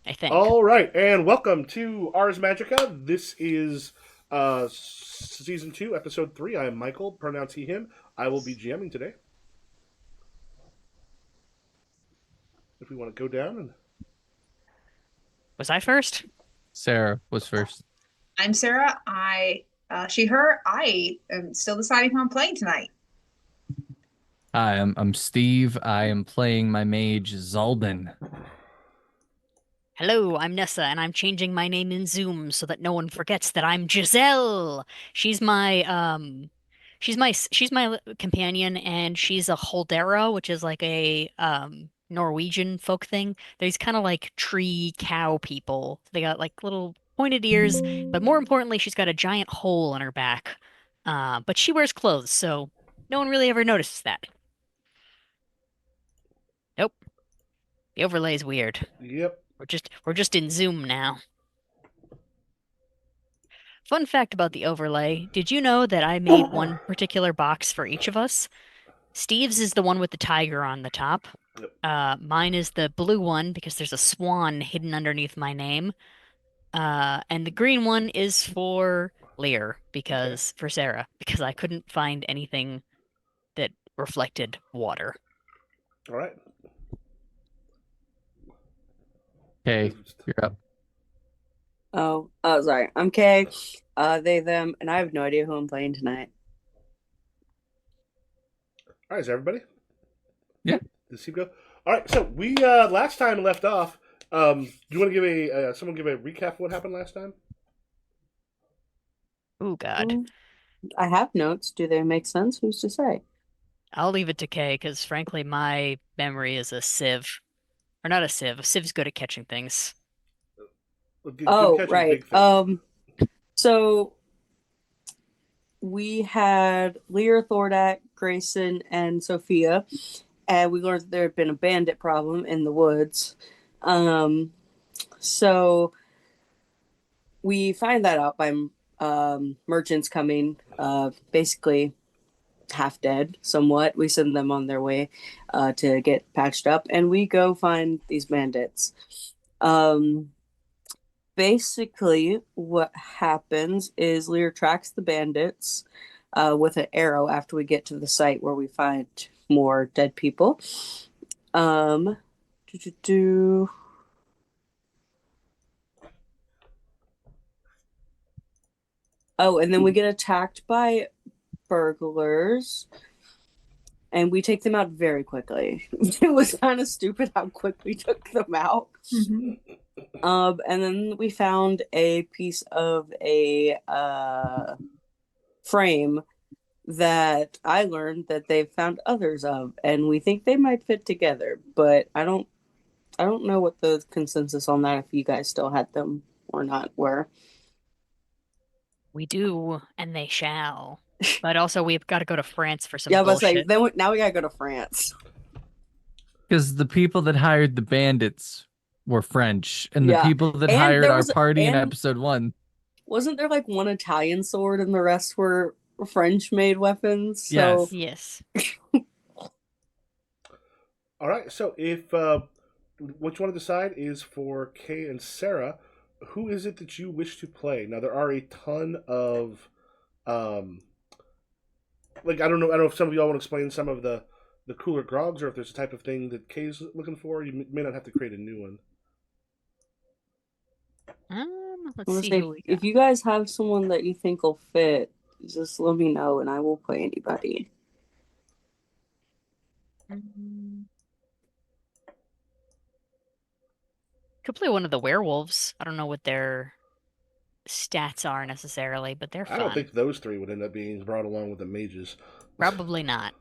I think. All right, and welcome to Ars Magica. This is season 2, episode 3. I am Michael, pronounce he, him. I will be GMing today. If we want to go down and. Was I first? Sarah was first. I'm Sarah. She, her. I am still deciding who I'm playing tonight. Hi, I'm Steve. I am playing my mage Zalden. Hello, I'm Nessa, and I'm changing my name in Zoom so that no one forgets that I'm Giselle. She's my companion, and she's a Holdera, which is like a Norwegian folk thing. These kind of like tree cow people. They got like little pointed ears, but more importantly, she's got a giant hole in her back. But she wears clothes, so no one really ever notices that. Nope, the overlay is weird. Yep. We're just in Zoom now. Fun fact about the overlay, did you know that I made one particular box for each of us? Steve's is the one with the tiger on the top. Yep. Mine is the blue one because there's a swan hidden underneath my name. And the green one is for Lear because for Sarah because I couldn't find anything that reflected water. All right. Okay, you're up. Oh, sorry. I'm Kay, they, them, and I have no idea who I'm playing tonight. All right, is everybody? Yeah. Does Steve go? All right, so we last time left off. Do you want to give someone give a recap of what happened last time? Oh God. I have notes. Do they make sense? Who's to say? I'll leave it to Kay because frankly my memory is a sieve. Or not a sieve. A sieve's good at catching things. Good Oh, catch is right. big thing. So we had Lear, Thordak, Grayson, and Sophia, and we learned that there had been a bandit problem in the woods. So we find that out by merchants coming, basically half dead, somewhat. We send them on their way to get patched up, and we go find these bandits. Basically, what happens is Lear tracks the bandits with an arrow after we get to the site where we find more dead people. Um, do, do, do. Oh, and then we get attacked by burglars, and we take them out very quickly. It was kind of stupid how quick we took them out. And then we found a piece of a frame that I learned that they've found others of, and we think they might fit together. But I don't know what the consensus on that, if you guys still had them or not, were. We do, and they shall. But also, we've got to go to France for some Yeah, I was bullshit. like, now we gotta go to France. Because the people that hired the bandits were French, and the Yeah. people that And hired there our was- party in and- episode 1. Wasn't there like one Italian sword and the rest were French-made weapons? So Yes. Yes. All right, so if what you want to decide is for Kay and Sarah, who is it that you wish to play? Now there are a ton of like I don't know if some of y'all want to explain some of the cooler grogs, or if there's a type of thing that Kay's looking for. You may not have to create a new one. Let's I'm gonna see say, who we if got. you guys have someone that you think will fit, just let me know and I will play anybody. Could play one of the werewolves. I don't know what their stats are necessarily, but they're I don't fun. think those three would end up being brought along with the mages. Probably not.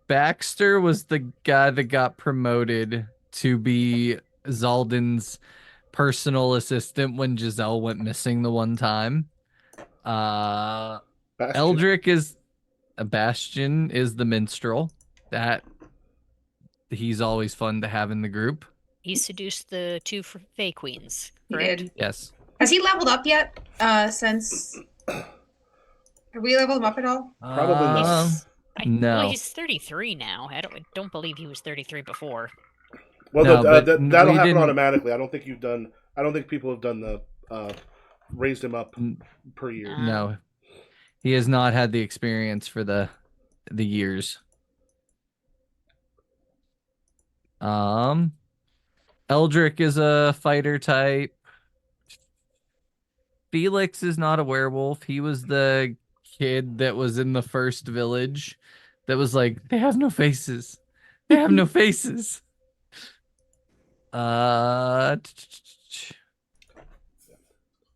Baxter was the guy that got promoted to be Zalden's personal assistant when Giselle went missing the one time. Bastion. Eldrick is a Bastion is the minstrel. That he's always fun to have in the group. He seduced the two Fae Queens, He correct? did. Yes. Has he leveled up yet? Since have we leveled him up at all? Probably not. He's Well, No, he's 33 now. I don't believe he was 33 before. Well, no, but that'll we happen didn't. automatically. I don't think you've done. I don't think people have done the raised him up per year. No, he has not had the experience for the years. Um, Eldrick is a fighter type. Felix is not a werewolf. He was the kid that was in the first village that was like, they have no faces. They have no faces. Uh,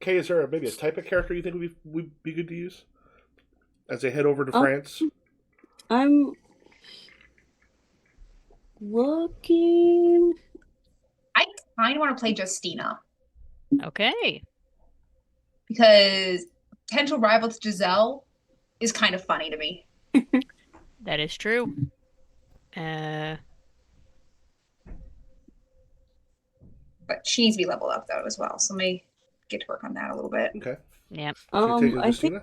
Kay, is there maybe a type of character you think would be good to use as they head over to Oh. France? I'm looking. I kind of want to play Justina Okay. because potential rival to Giselle is kind of funny to me. That is true. Uh, But she needs to be leveled up though as well. So may get to work on that a little bit. Okay. yeah. So you're taking I think Justina?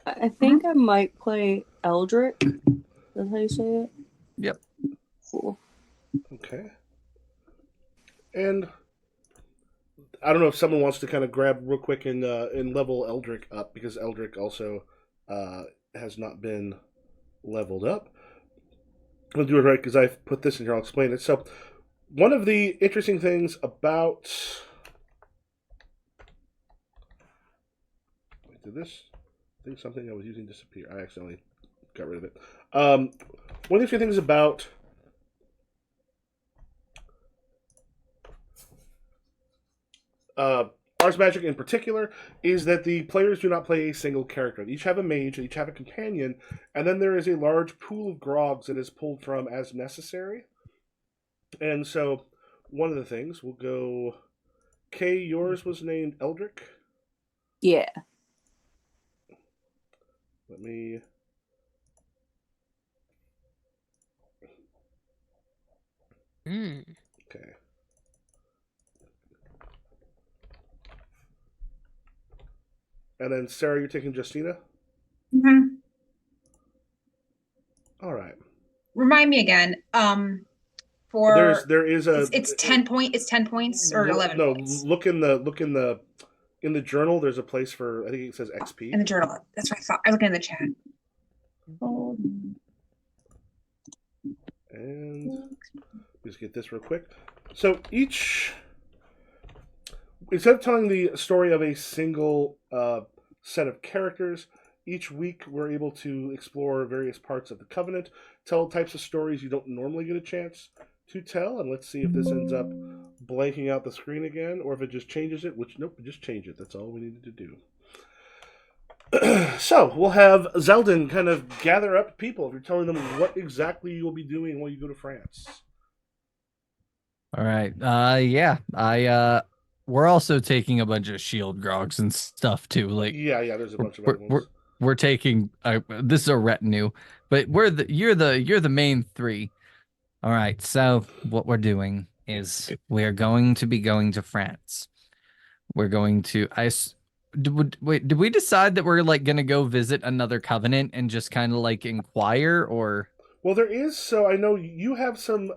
I think I might play Eldrick. That's how you say it. yep. Cool. Okay. And I don't know if someone wants to kind of grab real quick and level Eldrick up, because Eldrick also has not been leveled up. I'll do it right because I've put this in here. I'll explain it. So, one of the interesting things about did this? I think something I was using disappear. I accidentally got rid of it. One of the interesting things about Ars Magic in particular is that the players do not play a single character. They each have a mage, they each have a companion, and then there is a large pool of grogs that is pulled from as necessary. And so, one of the things, we'll go... Kay, yours was named Eldrick? Yeah. Let me... Mm. Okay. And then, Sarah, you're taking Justina? Mm-hmm. All right. Remind me again. For There is a... it's 10 point. It's 10 points or 11 No, points look in the journal. There's a place for, I think it says XP. in the journal. That's what I thought. I looked in the chat. And just get this real quick. So each, instead of telling the story of a single set of characters, each week we're able to explore various parts of the Covenant, tell types of stories you don't normally get a chance to tell, and let's see if this ends up blanking out the screen again, or if it just changes it, which, nope, just change it. That's all we needed to do. So, we'll have Zeldin kind of gather up people if you're telling them what exactly you'll be doing when you go to France. All right. Yeah. We're also taking a bunch of shield grogs and stuff too. Like, Yeah, there's a we're bunch of we're other we're, ones. we're taking this is a retinue, but you're the main three. All right. So what we're doing is we're going to be going to France. We're going to did we decide that we're like gonna go visit another covenant and just kind of like inquire, or Well, there is, so I know you have some,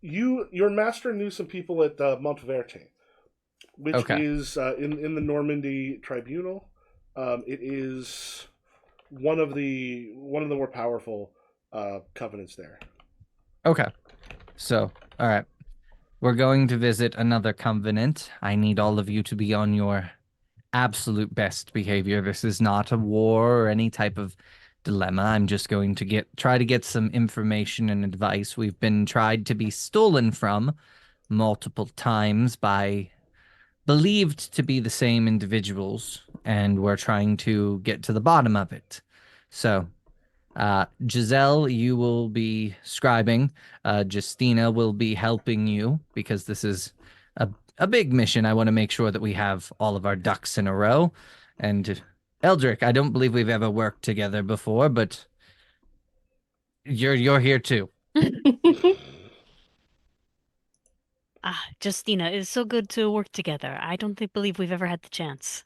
your master knew some people at Montverte, which Okay. is in the Normandy Tribunal. It is one of the more powerful covenants there. okay. So, all right. We're going to visit another covenant. I need all of you to be on your absolute best behavior. This is not a war or any type of dilemma. I'm just going to try to get some information and advice. We've been tried to be stolen from multiple times by believed to be the same individuals, and we're trying to get to the bottom of it. So, Giselle, you will be scribing. Justina will be helping you because this is a big mission. I want to make sure that we have all of our ducks in a row. And Eldrick, I don't believe we've ever worked together before, but you're here too. Justina, it's so good to work together. I don't believe we've ever had the chance.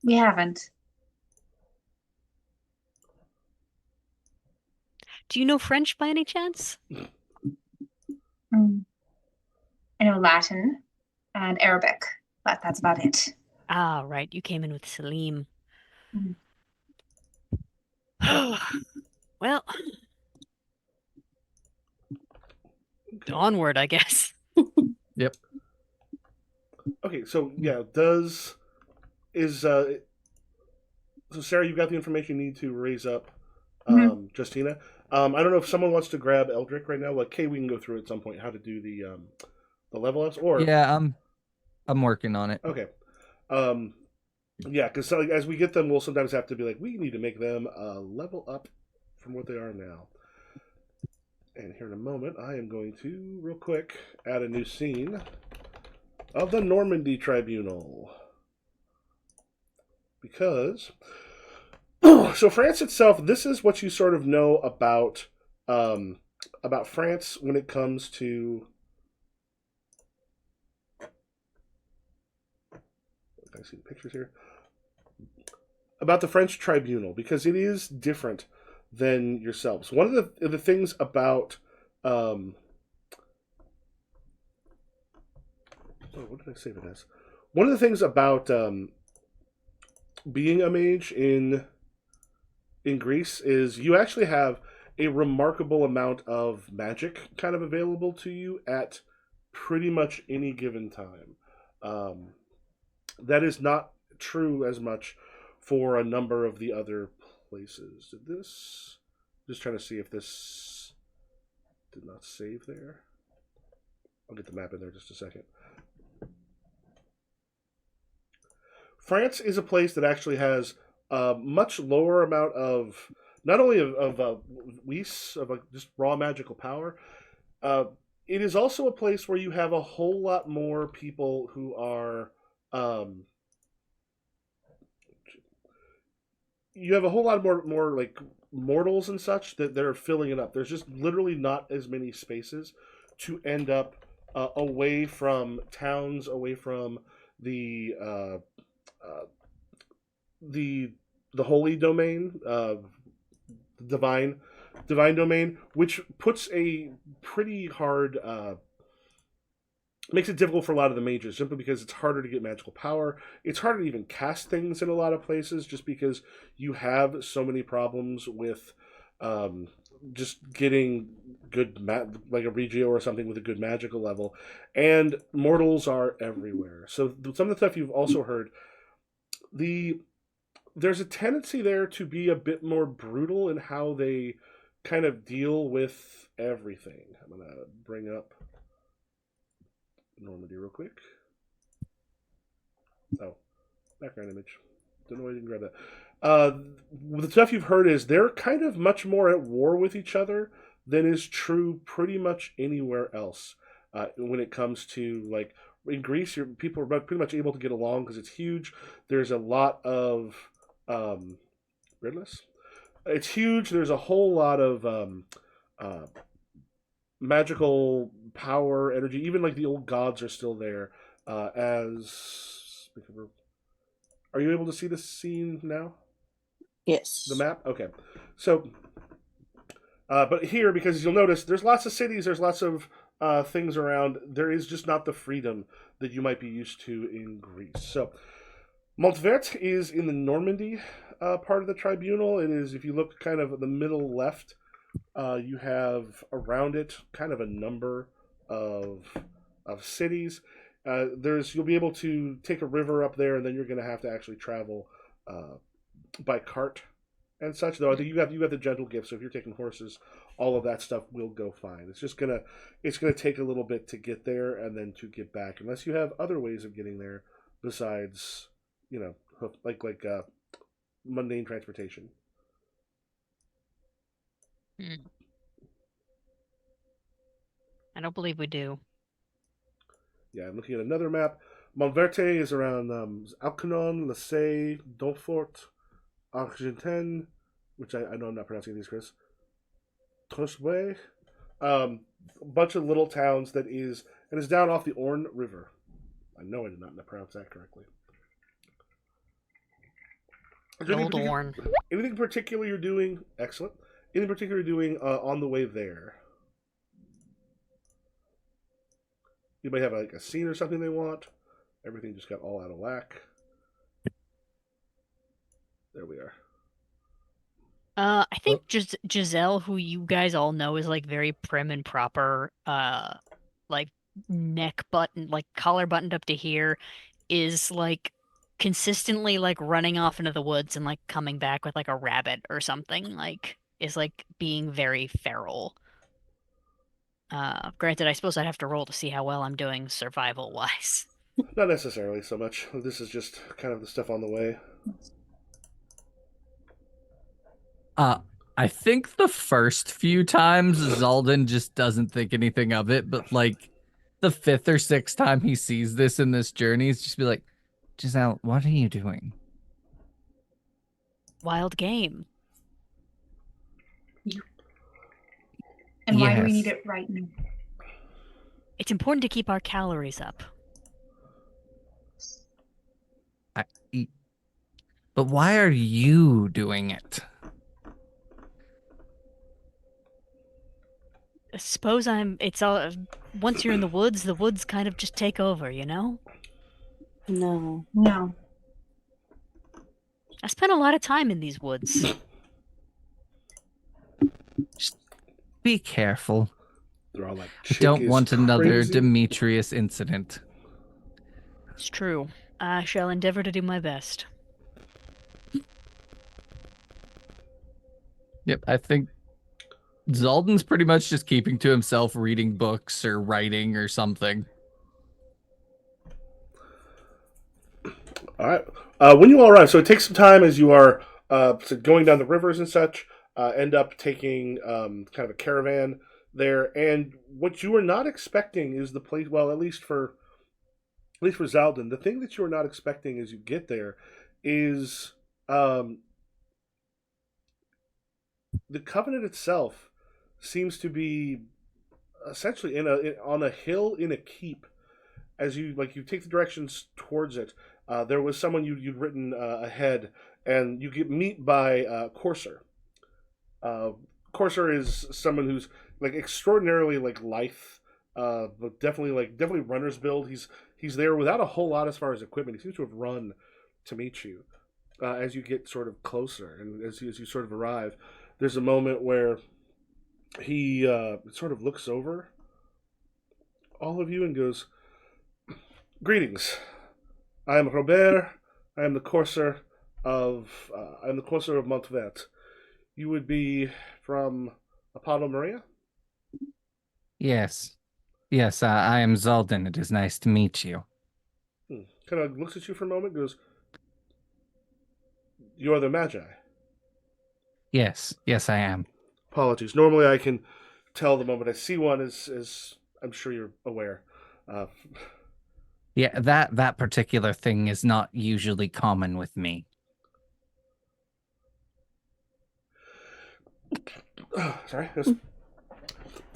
We haven't. Do you know French by any chance? Mm. I know Latin and Arabic, but that's about it. Ah, right. You came in with Salim. Mm. Well, onward, I guess. Yep. Okay, so yeah, does is so Sarah, you got the information you need to raise up Mhm. Justina. I don't know if someone wants to grab Eldrick right now. Like, Kay, we can go through at some point how to do the level ups. Or Yeah, I'm working on it. okay, um, yeah, because so, like, as we get them, we'll sometimes have to be like, we need to make them level up from what they are now. And here in a moment, I am going to real quick add a new scene of the Normandy Tribunal because so France itself, this is what you sort of know about France when it comes to. I see the pictures here about the French tribunal because it is different than yourselves. One of the things about what did I save it as? One of the things about being a mage in Greece is you actually have a remarkable amount of magic kind of available to you at pretty much any given time. Um, that is not true as much for a number of the other places. Did this? Just trying to see if this did not save there. I'll get the map in there just a second. France is a place that actually has a much lower amount of not only of Weiss, of just raw magical power. Uh, it is also a place where you have a whole lot more people who are. You have a whole lot more like mortals and such that they're filling it up. There's just literally not as many spaces to end up away from towns, away from the uh, the the holy domain, divine divine domain, which puts a pretty hard makes it difficult for a lot of the mages simply because it's harder to get magical power. It's harder to even cast things in a lot of places just because you have so many problems with um, just getting like a regio or something with a good magical level. And mortals are everywhere. So some of the stuff you've also heard, the there's a tendency there to be a bit more brutal in how they kind of deal with everything. I'm gonna bring up Normandy real quick. Oh, background image. Don't know why you can grab that. The stuff you've heard is they're kind of much more at war with each other than is true pretty much anywhere else. When it comes to like in Greece, people are pretty much able to get along because it's huge. There's a lot of gridless. It's huge. There's a whole lot of uh, magical power, energy. Even like the old gods are still there. As are you able to see the scene now? Yes. The map? Okay. So, but here, because you'll notice, there's lots of cities, there's lots of things around. There is just not the freedom that you might be used to in Greece. So, Montvert is in the Normandy part of the tribunal. It is, if you look kind of at the middle left, you have around it kind of a number of cities. You'll be able to take a river up there, and then you're going to have to actually travel by cart and such. Though I think you got the gentle gift, so if you're taking horses, all of that stuff will go fine. It's gonna take a little bit to get there and then to get back, unless you have other ways of getting there besides like mundane transportation. Hmm. I don't believe we do. Yeah, I'm looking at another map. Montverte is around Alcanon, Lasay, Donfort, Argentin, which I know I'm not pronouncing these, Chris. Tosway, a bunch of little towns that is and is down off the Orne River. I know I did not pronounce that correctly. Is The there old Orn. anything particular you're doing? Excellent. anything particular you're doing on the way there? Anybody have like a scene or something they want? Everything just got all out of whack. There we are. I think just Giselle, who you guys all know is like very prim and proper, like neck button, like collar buttoned up to here, is like consistently like running off into the woods and like coming back with like a rabbit or something, like is like being very feral. Granted, I suppose I'd have to roll to see how well I'm doing survival wise. Not necessarily so much. This is just kind of the stuff on the way. Uh, I think the first few times Zalden just doesn't think anything of it, but like the fifth or sixth time he sees this in this journey, he's just be like, Giselle, what are you doing? Wild game. And why do we Yes. need it right now? It's important to keep our calories up. I eat. But why are you doing it? I suppose it's all, once you're in the woods kind of just take over, you know? No. No. I spent a lot of time in these woods. Just be careful. They're all like, I don't "Chick is want another crazy." Demetrius incident. It's true. I shall endeavor to do my best. Yep, I think Zalden's pretty much just keeping to himself, reading books or writing or something. All right. When you all arrive, so it takes some time as you are so going down the rivers and such. End up taking kind of a caravan there, and what you were not expecting is the place. Well, at least for Zaldin, the thing that you were not expecting as you get there is the Covenant itself seems to be essentially on a hill in a keep. As you take the directions towards it, there was someone you'd written ahead, and you get meet by Corsair. Corsair is someone who's like extraordinarily like lithe, but definitely runner's build. He's there without a whole lot as far as equipment. He seems to have run to meet you as you get sort of closer, and as you sort of arrive. There's a moment where he sort of looks over all of you and goes, "Greetings. I am Robert. I am the Corsair of Montvert. You would be from Apollo Maria?" Yes. Yes, I am Zalden. It is nice to meet you. Kind of looks at you for a moment, goes, "You are the Magi." Yes, yes, I am. Apologies. Normally I can tell the moment I see one, as I'm sure you're aware. Uh, Yeah, that particular thing is not usually common with me. Sorry.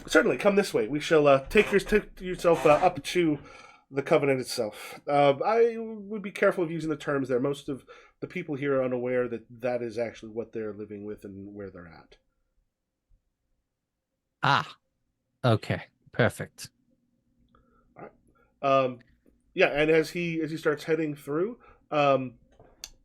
Certainly, come this way. We shall take yourself up to the Covenant itself. I would be careful of using the terms there. Most of the people here are unaware that that is actually what they're living with and where they're at. Ah, okay, perfect. All right. Yeah, and as he starts heading through,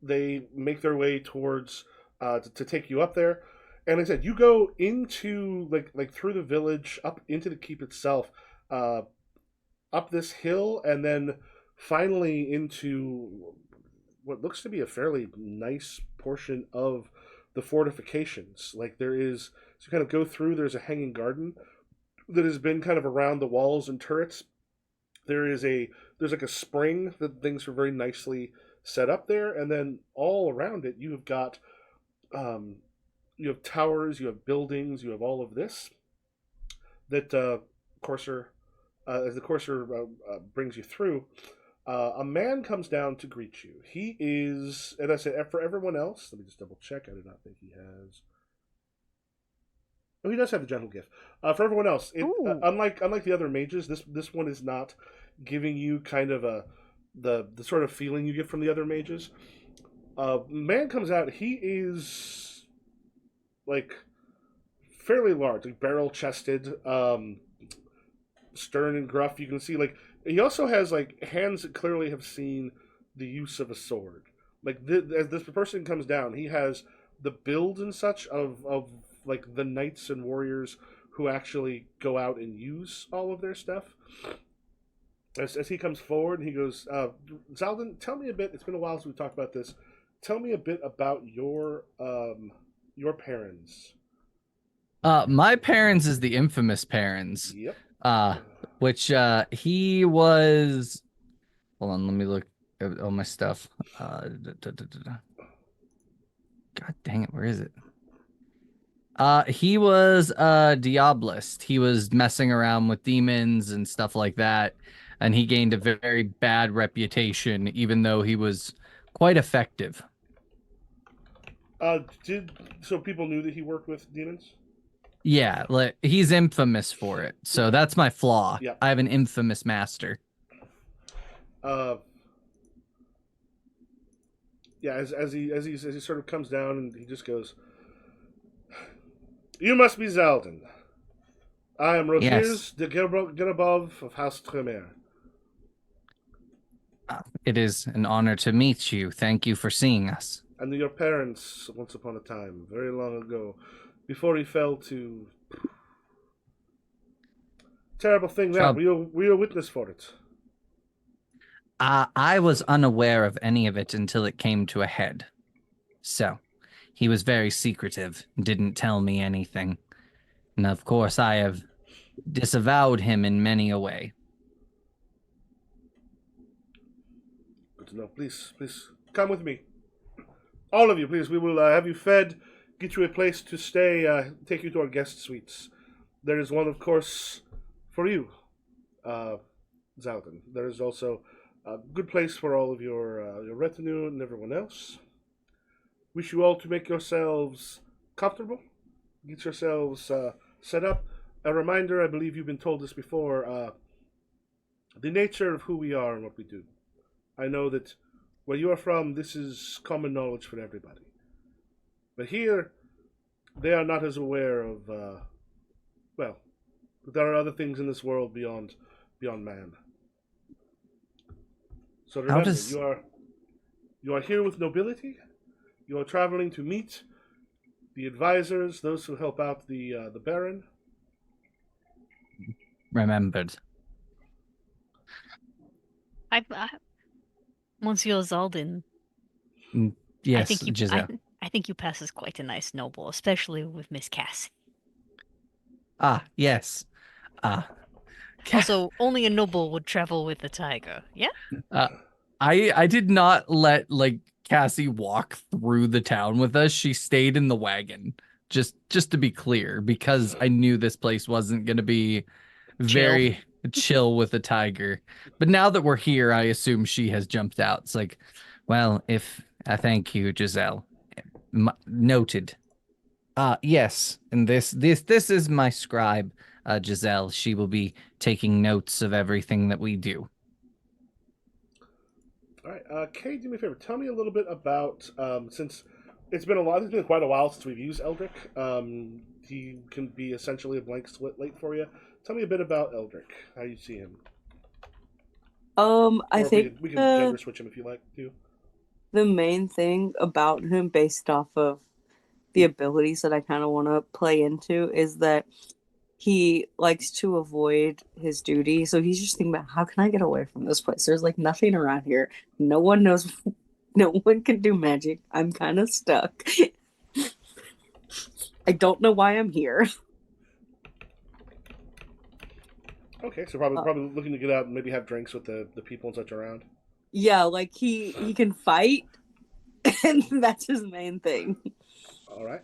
they make their way towards to take you up there. And like I said, you go into like through the village, up into the keep itself, up this hill, and then finally into what looks to be a fairly nice portion of the fortifications. Like there is, so you kind of go through. There's a hanging garden that has been kind of around the walls and turrets. There's like a spring that things are very nicely set up there, and then all around it you have got you have towers, you have buildings, you have all of this that Corsair, as the Corsair brings you through, a man comes down to greet you. He is, and I said for everyone else, let me just double check. I do not think he has. Oh, he does have the gentle gift. For everyone else, unlike the other mages, this one is not giving you kind of the sort of feeling you get from the other mages. Man comes out. He is like fairly large, like barrel-chested, stern and gruff. You can see like he also has like hands that clearly have seen the use of a sword. Like as this person comes down, he has the build and such of like the knights and warriors who actually go out and use all of their stuff. As he comes forward, he goes, Zaldin, tell me a bit. It's been a while since we talked about this. Tell me a bit about your parents. My parents is the infamous parents. Yep. Which he was. Hold on, let me look at all my stuff. God dang it, where is it? He was a Diabolist. He was messing around with demons and stuff like that, and he gained a very bad reputation, even though he was quite effective. So people knew that he worked with demons? Yeah, like he's infamous for it. So that's my flaw. Yep. I have an infamous master. Yeah, as he sort of comes down and he just goes, "You must be Zaldin. I am Rotiers Yes. de Gerabov of House Tremere." It is an honor to meet you. Thank you for seeing us. And your parents, once upon a time, very long ago, before he fell to terrible thing that we were a witness for it. I was unaware of any of it until it came to a head. So, he was very secretive, didn't tell me anything. And of course, I have disavowed him in many a way. Good to know. Please, come with me. All of you, please. We will have you fed, get you a place to stay, take you to our guest suites. There is one, of course, for you, Zaldin. There is also a good place for all of your retinue and everyone else. Wish you all to make yourselves comfortable, get yourselves set up. A reminder, I believe you've been told this before, the nature of who we are and what we do. I know that where you are from, this is common knowledge for everybody. But here, they are not as aware of, well, there are other things in this world beyond man. So remember, you are here with nobility. You are traveling to meet the advisors, those who help out the Baron. Remembered. Monsieur Zaldin, Yes, I Giselle. I think you pass as quite a nice noble, especially with Miss Cassie. Yes. Also, only a noble would travel with a tiger. Yeah? I did not let Cassie walk through the town with us. She stayed in the wagon. Just to be clear, because I knew this place wasn't going to be very chill with a tiger. But now that we're here, I assume she has jumped out. It's like, well, if I thank you, Giselle. Noted. Yes, and this is my scribe, Giselle. She will be taking notes of everything that we do. All right, Kay, do me a favor. Tell me a little bit about since it's been quite a while since we've used Eldrick. He can be essentially a blank slate for you. Tell me a bit about Eldrick. How you see him? I think we can gender switch him if you like to. The main thing about him, based off of the abilities that I kind of want to play into, is that he likes to avoid his duty. So he's just thinking about, how can I get away from this place? There's like nothing around here. No one knows. No one can do magic. I'm kind of stuck. I don't know why I'm here. Okay, so probably looking to get out and maybe have drinks with the people and such around. Yeah, like he can fight, and that's his main thing. All right.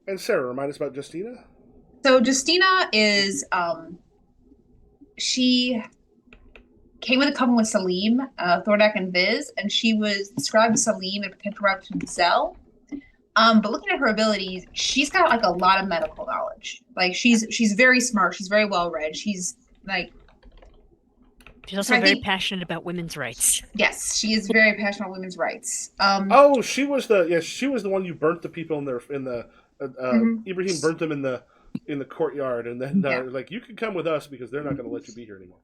And Sarah, remind us about Justina. So Justina is she came with a couple with Salim, Thordak and Viz, and she was described as Salim and potential route to Giselle. But looking at her abilities, she's got like a lot of medical knowledge. Like she's very smart. She's very well read. She's like. She's also very passionate about women's rights. Yes, she is very passionate about women's rights. She was the one you burnt the people in the Ibrahim burnt them in the in the courtyard, and then Yeah. like, you can come with us because they're not going to let you be here anymore.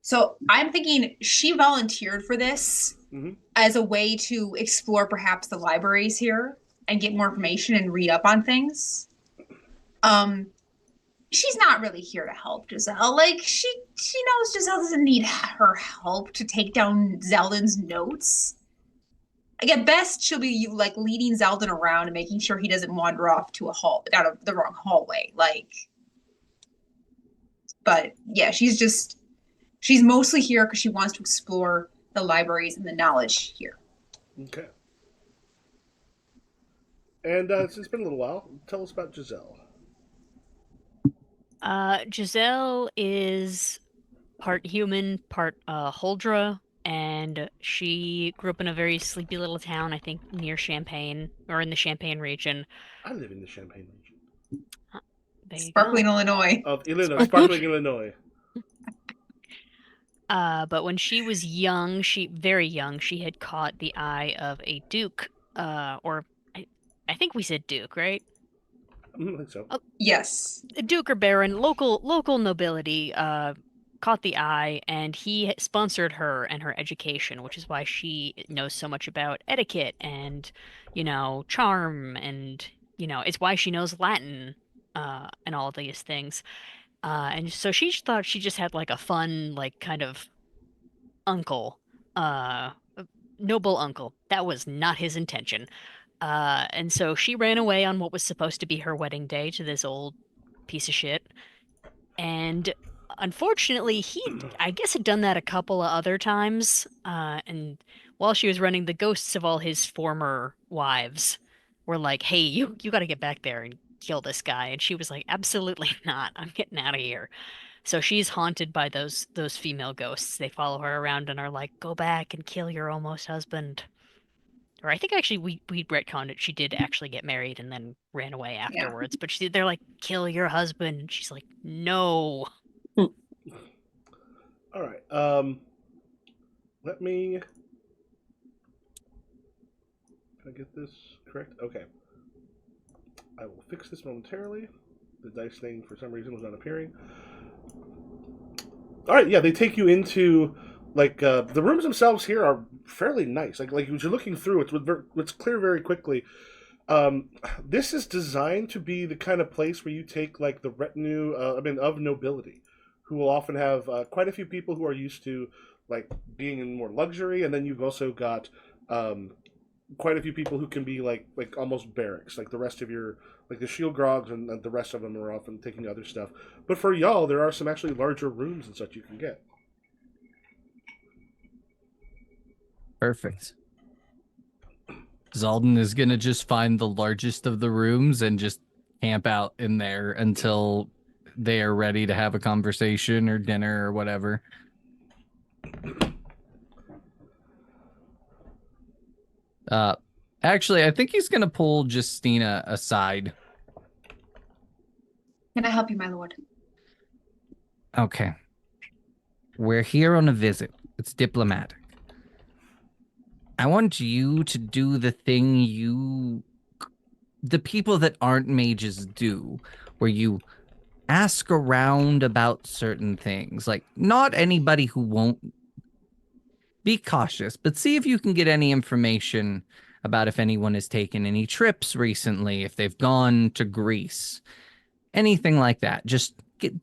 So I'm thinking she volunteered for this Mhm. as a way to explore perhaps the libraries here and get more information and read up on things. She's not really here to help Giselle. Like she knows Giselle doesn't need her help to take down Zeldin's notes. Like at best, she'll be like leading Zeldin around and making sure he doesn't wander off to a hall down the wrong hallway. Like, but yeah, she's mostly here because she wants to explore the libraries and the knowledge here. Okay. And it's been a little while. Tell us about Giselle. Giselle is part human, part Huldra, and she grew up in a very sleepy little town, I think near Champaign, or in the Champaign region. I live in the Champaign region There you Sparkling go. Illinois. of Illinois, sparkling Illinois. But when she was young, very young, she had caught the eye of a duke, or I think we said duke, right? I think so. Yes. A duke or baron, local nobility, caught the eye, and he sponsored her and her education, which is why she knows so much about etiquette and, charm, and it's why she knows Latin, and all of these things. And so she thought she just had like a fun, like kind of uncle, uh, noble uncle. That was not his intention. And so she ran away on what was supposed to be her wedding day to this old piece of shit. And unfortunately, I guess, had done that a couple of other times. And while she was running, the ghosts of all his former wives were like, "Hey, you got to get back there and kill this guy." And she was like, "Absolutely not. I'm getting out of here." So she's haunted by those female ghosts. They follow her around and are like, "Go back and kill your almost husband." Or I think actually we retconned it. She did actually get married and then ran away Yeah. afterwards. But they're like, "Kill your husband." And she's like, "No." All right. Let me. Can I get this correct? Okay. I will fix this momentarily. The dice thing, for some reason, was not appearing. All right. Yeah, they take you into the rooms themselves here are fairly nice. Like as you're looking through, it's clear very quickly. This is designed to be the kind of place where you take like the retinue, of nobility, who will often have quite a few people who are used to like being in more luxury, and then you've also got quite a few people who can be like almost barracks, like the rest of your like the shield grogs, and the rest of them are often taking other stuff. But for y'all, there are some actually larger rooms and such you can get. Perfect. Zalden is gonna just find the largest of the rooms and just camp out in there until they are ready to have a conversation or dinner or whatever. Actually, I think he's gonna pull Justina aside. Can I help you, my lord? Okay. We're here on a visit. It's diplomatic. I want you to do the thing the people that aren't mages do, where you ask around about certain things. Like, not anybody who won't. Be cautious, but see if you can get any information about if anyone has taken any trips recently, if they've gone to Greece, anything like that. Just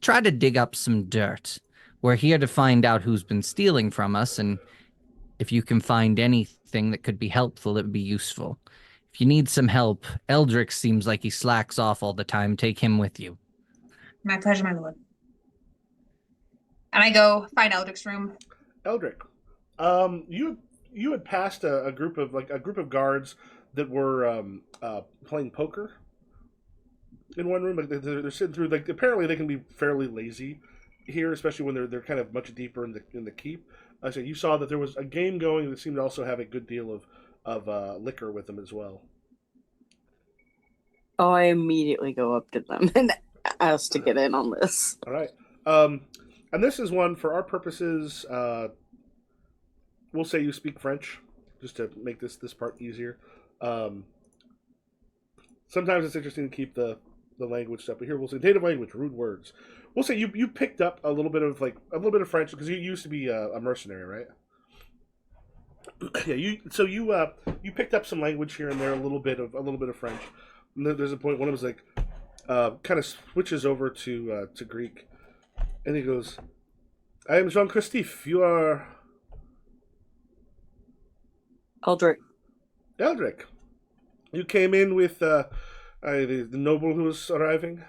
try to dig up some dirt. We're here to find out who's been stealing from us, and if you can find anything that could be helpful, it would be useful. If you need some help, Eldrick seems like he slacks off all the time. Take him with you. My pleasure, my lord. And I go find Eldrick's room. Eldrick, you had passed a group of guards that were playing poker in one room. Like they're sitting through. Like apparently they can be fairly lazy here, especially when they're kind of much deeper in the keep. So you saw that there was a game going that seemed to also have a good deal of liquor with them as well. Oh, I immediately go up to them and ask to get in on this. All right. And this is one for our purposes. We'll say you speak French, just to make this part easier. Sometimes it's interesting to keep the the language stuff, but here we'll say native language, rude words. We'll say you picked up a little bit of French because you used to be a mercenary, right? Yeah, you picked up some language here and there, a little bit of French. And there's a point one of them is like kind of switches over to Greek, and he goes, "I am Jean Christophe. You are Eldrick. Eldrick. You came in with the noble who was arriving."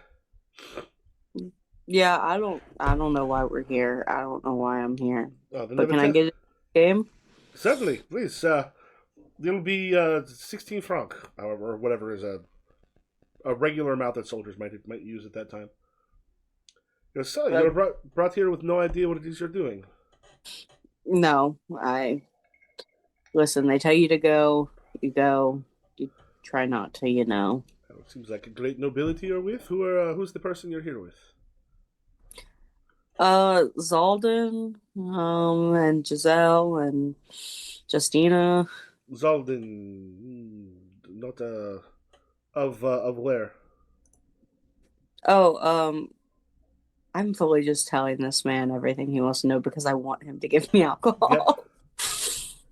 Yeah, I don't know why we're here. I don't know why I'm here. Oh, But can I get a game? Certainly, please. It'll be 16 franc, however, or whatever is a regular amount that soldiers might use at that time. So you're brought here with no idea what it is you're doing. No, listen. They tell you to go, you go. You try not to, you know. It seems like a great nobility you're with. Who's the person you're here with? Zalden, and Giselle and Justina. Zalden, not of where? Oh, I'm fully just telling this man everything he wants to know because I want him to give me alcohol.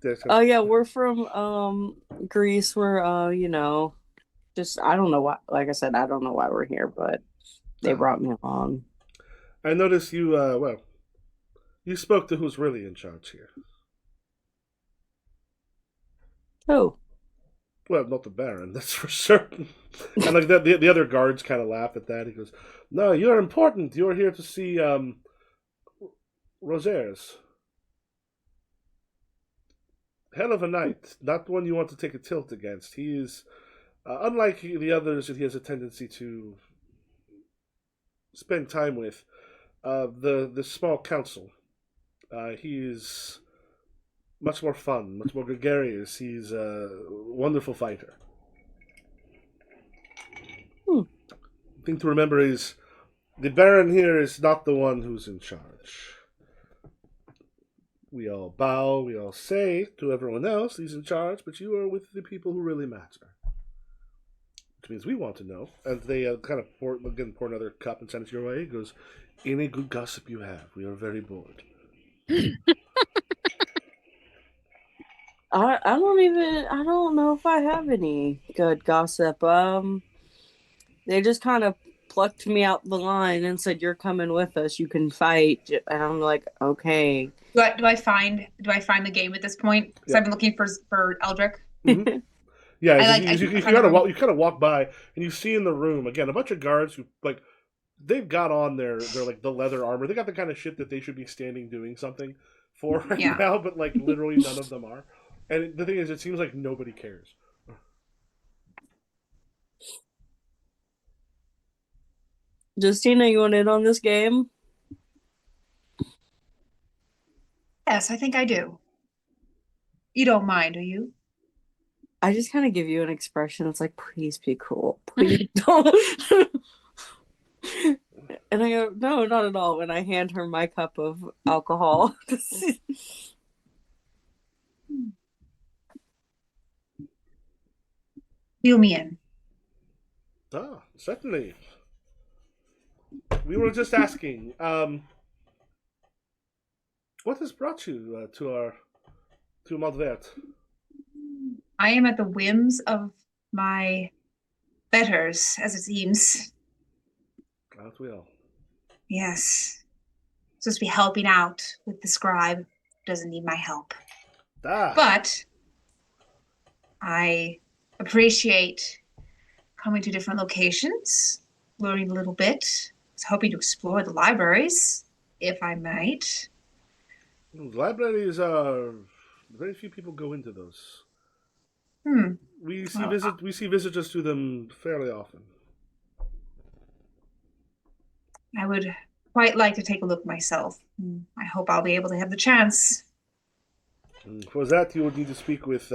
Yep. Oh yeah, we're from Greece. We're you know, just I don't know why. Like I said, I don't know why we're here, but they brought me along. I noticed you. You spoke to who's really in charge here. Oh, Well, not the Baron, that's for certain. And like that, the other guards kind of laughed at that. He goes, "No, you're important. You're here to see Rosaires. Hell of a knight. Not one you want to take a tilt against. He is unlike the others that he has a tendency to spend time with. The small council. He is much more fun, much more gregarious. He's a wonderful fighter. The thing to remember is the Baron here is not the one who's in charge. We all bow, we all say to everyone else he's in charge, but you are with the people who really matter. Which means we want to know." And they kind of pour another cup and send it your way. He goes, "Any good gossip you have, we are very bored." I don't know if I have any good gossip. They just kind of plucked me out the line and said, "You're coming with us. You can fight." And I'm like, okay. Do I find the game at this point? Because Yeah. I've been looking for Eldrick. Mm-hmm. Yeah, you kind of walk by and you see in the room again a bunch of guards who like they've got on their like the leather armor. They got the kind of shit that they should be standing doing something for right now, but like literally none of them are. And the thing is, it seems like nobody cares. Justina, you want in on this game? Yes, I think I do. You don't mind, do you? I just kind of give you an expression. It's like, please be cool. Please don't. And I go, no, not at all. And I hand her my cup of alcohol. Fill me in. Ah, certainly. We were just asking, what has brought you to Malvert? I am at the whims of my betters, as it seems. Aren't we all? Yes. Supposed to be helping out with the scribe. Doesn't need my help. Ah. But I appreciate coming to different locations, learning a little bit. I was hoping to explore the libraries, if I might. Libraries are very few people go into those. We see visitors to them fairly often. I would quite like to take a look myself. I hope I'll be able to have the chance. For that, you would need to speak with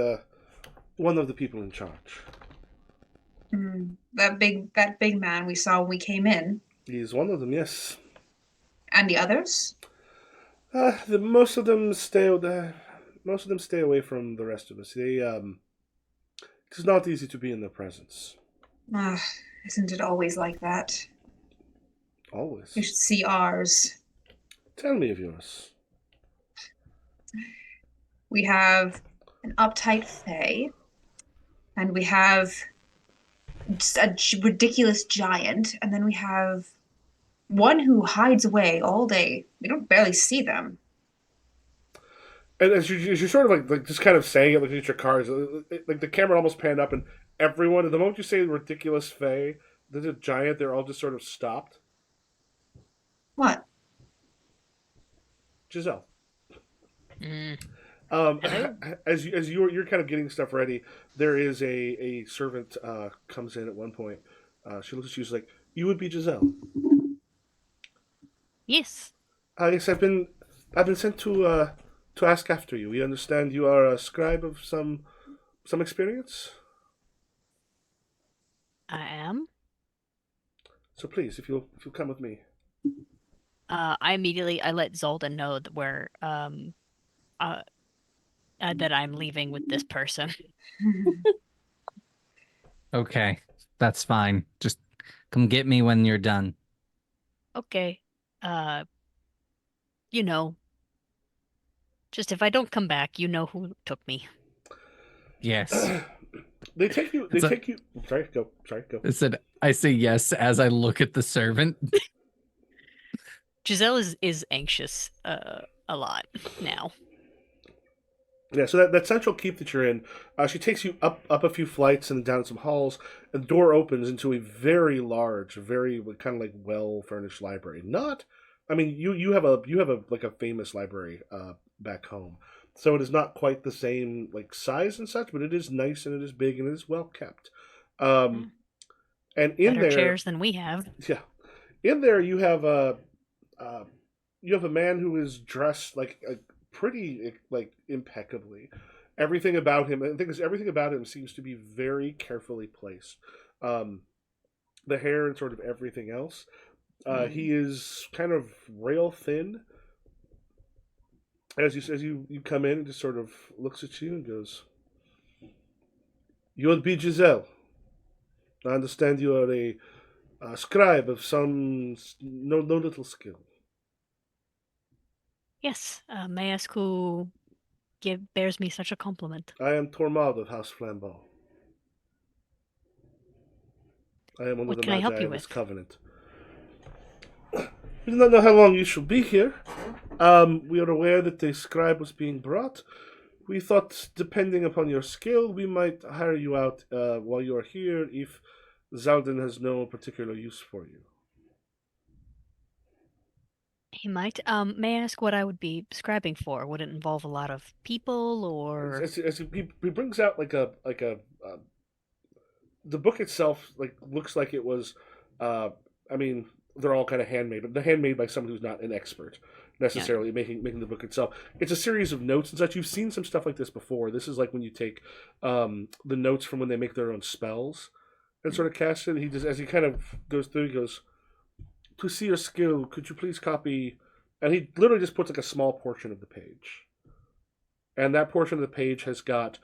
one of the people in charge. That big man we saw when we came in. He's one of them, yes. And the others? Most of them stay away from the rest of us. It's not easy to be in their presence. Isn't it always like that? Always. You should see ours. Tell me of yours. We have an uptight fae, and we have just a ridiculous giant, and then we have one who hides away all day. We don't barely see them. And as you're sort of like just kind of saying it, looking at your cards, like the camera almost panned up, and everyone, the moment you say the ridiculous Fae, there's a giant, they're all just sort of stopped. What? Giselle. Mm. Um, Hello? as you're kind of getting stuff ready, there is a servant comes in at one point. She looks at you, she's like, "You would be Giselle." Yes, Yes, I've been sent to ask after you. We understand you are a scribe of some experience. I am. So please, if you'll come with me. I let Zoldan know that uh, that I'm leaving with this person. Okay, that's fine. Just come get me when you're done. Okay. Uh, you know, just if I don't come back, you know who took me. Yes. They take you. They It's a, take you. Sorry, go. Sorry, go. I said I say yes as I look at the servant. Giselle is anxious a lot now. Yeah. So that central keep that you're in, she takes you up a few flights and down some halls, and the door opens into a very large, very kind of like well furnished library. Not, I mean, you have a like a famous library back home, so it is not quite the same like size and such, but it is nice and it is big and it is well kept. Um, Mm, and in Better there, chairs than we have. yeah, in there uh, you have a man who is dressed like pretty like impeccably. Everything about him, I think, is everything about him seems to be very carefully placed. Um, the hair and sort of everything else. Mm. He is kind of rail thin. As you come in, and just sort of looks at you and goes, "You would be Giselle. I understand you are a scribe of some no little skill." Yes, may I ask who bears me such a compliment? I am Tormald of House Flambeau. I am one of What the can I Magi help you of this with? covenant. We do not know how long you shall be here. We are aware that the scribe was being brought. We thought, depending upon your skill, we might hire you out while you are here if Zaldin has no particular use for you. He might. May I ask what I would be scribing for? Would it involve a lot of people As, or? as, as he brings out like a the book itself like looks like it was uh I mean they're all kind of handmade, but they're handmade by someone who's not an expert Yeah. necessarily making the book itself. It's a series of notes and such. You've seen some stuff like this before. This is like when you take the notes from when they make their own spells and sort of cast it. He just as he kind of goes through, he goes, "To see your skill, could you please copy?" And he literally just puts like a small portion of the page, and that portion of the page has got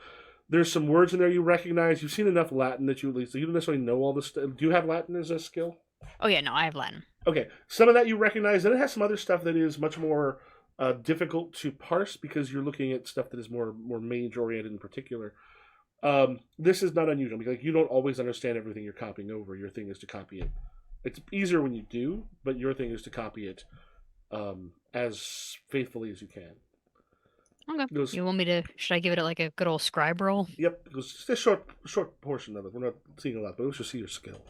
there's some words in there you recognize. You've seen enough Latin that you don't necessarily know all this. Do you have Latin as a skill? Oh yeah, no, I have Latin. Okay, some of that you recognize. Then it has some other stuff that is much more difficult to parse because you're looking at stuff that is more mage oriented in particular. This is not unusual because like, you don't always understand everything you're copying over. Your thing is to copy it. It's easier when you do, but your thing is to copy it as faithfully as you can. Okay. It goes, You want me to? Should I give it like a good old scribe roll? yep. It goes just a short portion of it. We're not seeing a lot, but let's just see your skill.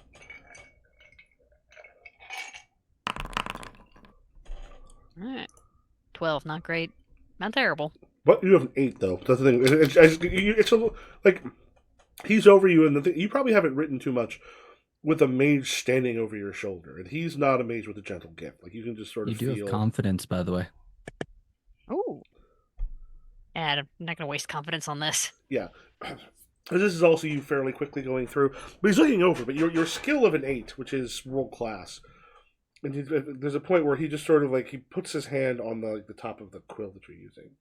All right. 12, not great. Not terrible. But you have an 8 though. That's the thing. It's a like he's over you, and you probably haven't written too much with a mage standing over your shoulder, and he's not a mage with a gentle gift. Like you can just sort You of do have feel. confidence, by the way. Oh. And I'm not gonna waste confidence on this. Yeah. This is also you fairly quickly going through, but he's looking over. But your skill of an 8, which is world class, and there's a point where he just sort of like he puts his hand on the top of the quill that you're using,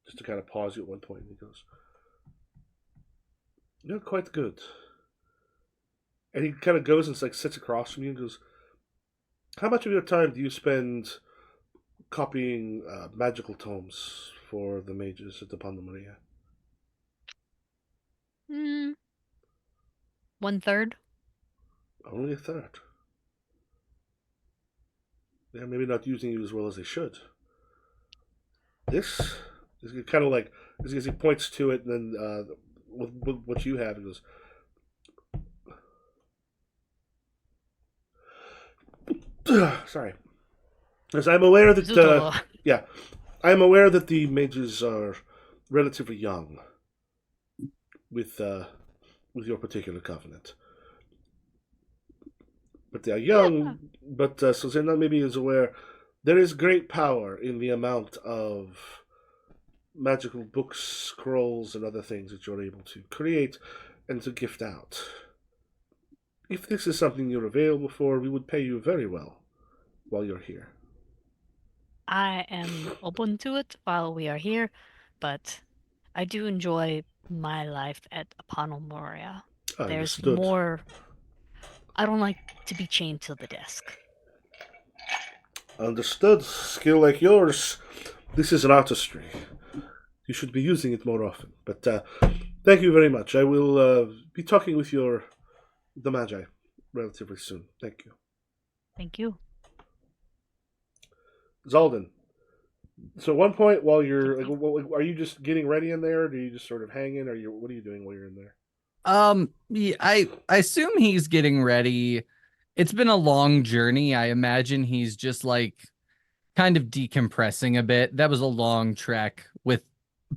just to kind of pause you at one point, and he goes, "You're quite good. And he kind of goes and like sits across from you and goes, "How much of your time do you spend copying magical tomes for the mages at the Panda Maria?" Mm, 1/3. Only a third. They're maybe not using you as well as they should. This is kind of like as he points to it, and then with what you have, he goes, "Sorry, as I'm aware that Zuto. yeah, I'm aware that the mages are relatively young with your particular covenant, but they are Yeah. young. But so they're not maybe as aware. There is great power in the amount of magical books, scrolls, and other things that you're able to create and to gift out. If this is something you're available for, we would pay you very well while you're here." I am open to it while we are here, but I do enjoy my life at Apano Moria. There's Understood. more. I don't like to be chained to the desk. Understood. Skill like yours. This is an artistry. You should be using it more often. But thank you very much. I will be talking with the Magi relatively soon. Thank you. Thank you. Zalden. So at one point while Keep you're going. are you just getting ready in there? Or do you just sort of hang in? Or what are you doing while you're in there? Yeah, I assume he's getting ready. It's been a long journey. I imagine he's just like kind of decompressing a bit. That was a long trek with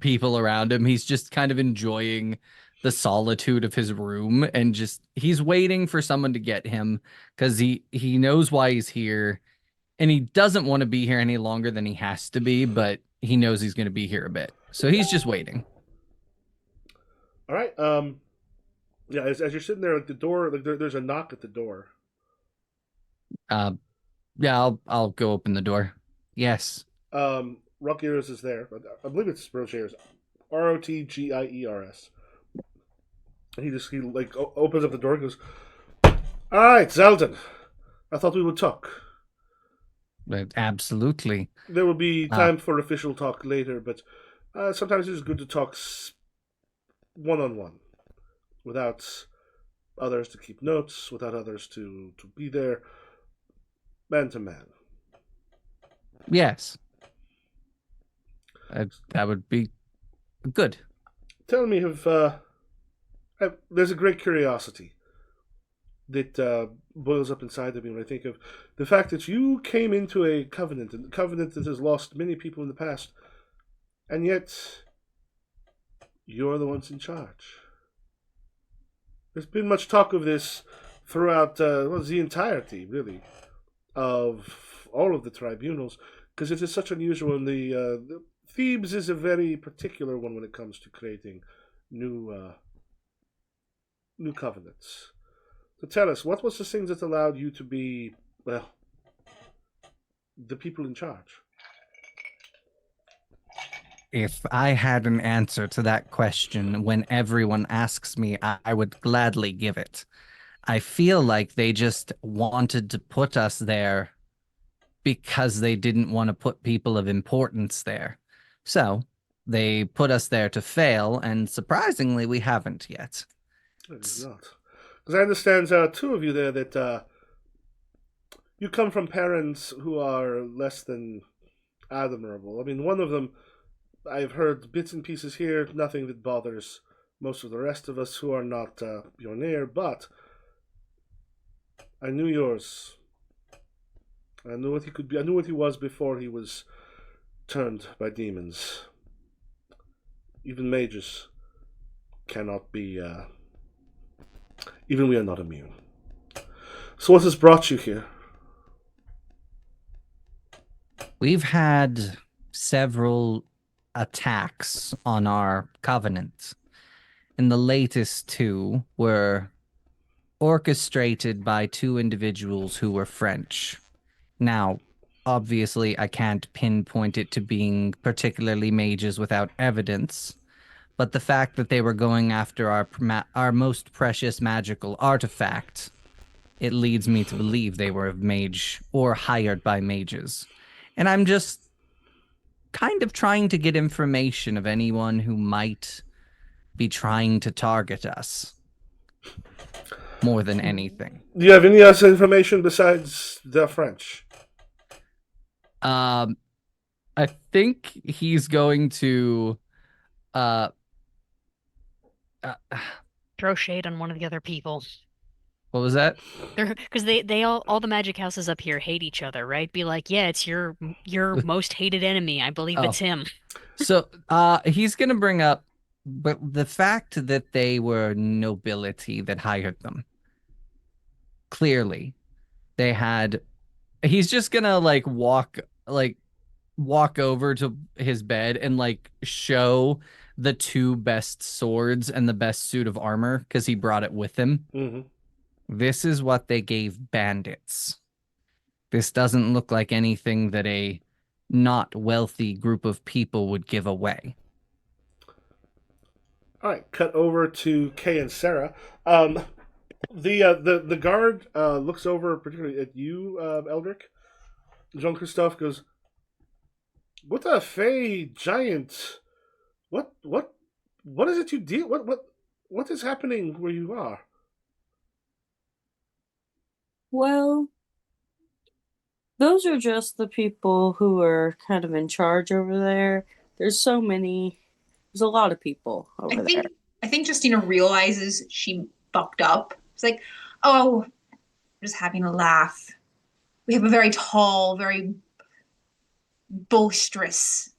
people around him. He's just kind of enjoying the solitude of his room and just he's waiting for someone to get him because he knows why he's here and he doesn't want to be here any longer than he has to be, but he knows he's going to be here a bit. So he's just waiting. All right. Yeah. As you're sitting there at the door, like there's a knock at the door. Uh yeah, I'll go open the door. Yes. Rogers is there. I believe it's Rogiers. Rotgiers. And he like opens up the door and goes, "All right, Zeldin. I thought we would talk. Absolutely. There will be Uh time for official talk later, but sometimes it's good to talk one on one, without others to keep notes, without others to be there, man to man." yes. That would be good. Tell me, there's a great curiosity that boils up inside of me when I think of the fact that you came into a covenant that has lost many people in the past, and yet you're the ones in charge. There's been much talk of this throughout the entirety, really, of all of the tribunals, because it is such unusual. And the Thebes is a very particular one when it comes to creating new new covenants. So tell us, what was the thing that allowed you to be, well, the people in charge? If I had an answer to that question when everyone asks me, I would gladly give it. I feel like they just wanted to put us there because they didn't want to put people of importance there. So they put us there to fail, and surprisingly, we haven't yet. It is not. Because I understand two of you there that you come from parents who are less than admirable. I mean, one of them, I've heard bits and pieces here, nothing that bothers most of the rest of us who are not your near, but I knew yours. I knew what he could be. I knew what he was before he was turned by demons. Even mages cannot be. Even we are not immune. So, what has brought you here? We've had several attacks on our covenant, and the latest two were orchestrated by two individuals who were French. Now, obviously, I can't pinpoint it to being particularly mages without evidence, But the fact that they were going after our most precious magical artifact, it leads me to believe they were a mage or hired by mages. And I'm just kind of trying to get information of anyone who might be trying to target us more than anything. Do you have any other information besides the French? Um, I think he's going to uh, uh Throw shade on one of the other people. what was that? Because they all the magic houses up here hate each other, right? Be like, yeah, it's your most hated enemy. I believe Oh, it's him. so he's gonna bring up, but the fact that they were nobility that hired them. Clearly, they had. He's just gonna walk over to his bed and like show the two best swords and the best suit of armor because he brought it with him. Mm-hmm. This is what they gave bandits. This doesn't look like anything that a not wealthy group of people would give away. All right, cut over to Kay and Sarah. The guard looks over particularly at you, Eldrick. Jean Christophe goes, "What a fey giant! What is it you deal? What is happening where you are?" Well, those are just the people who are kind of in charge over there. There's so many. There's a lot of people over there. I think Justina realizes she fucked up. It's like, oh, I'm just having a laugh. We have a very tall, very boisterous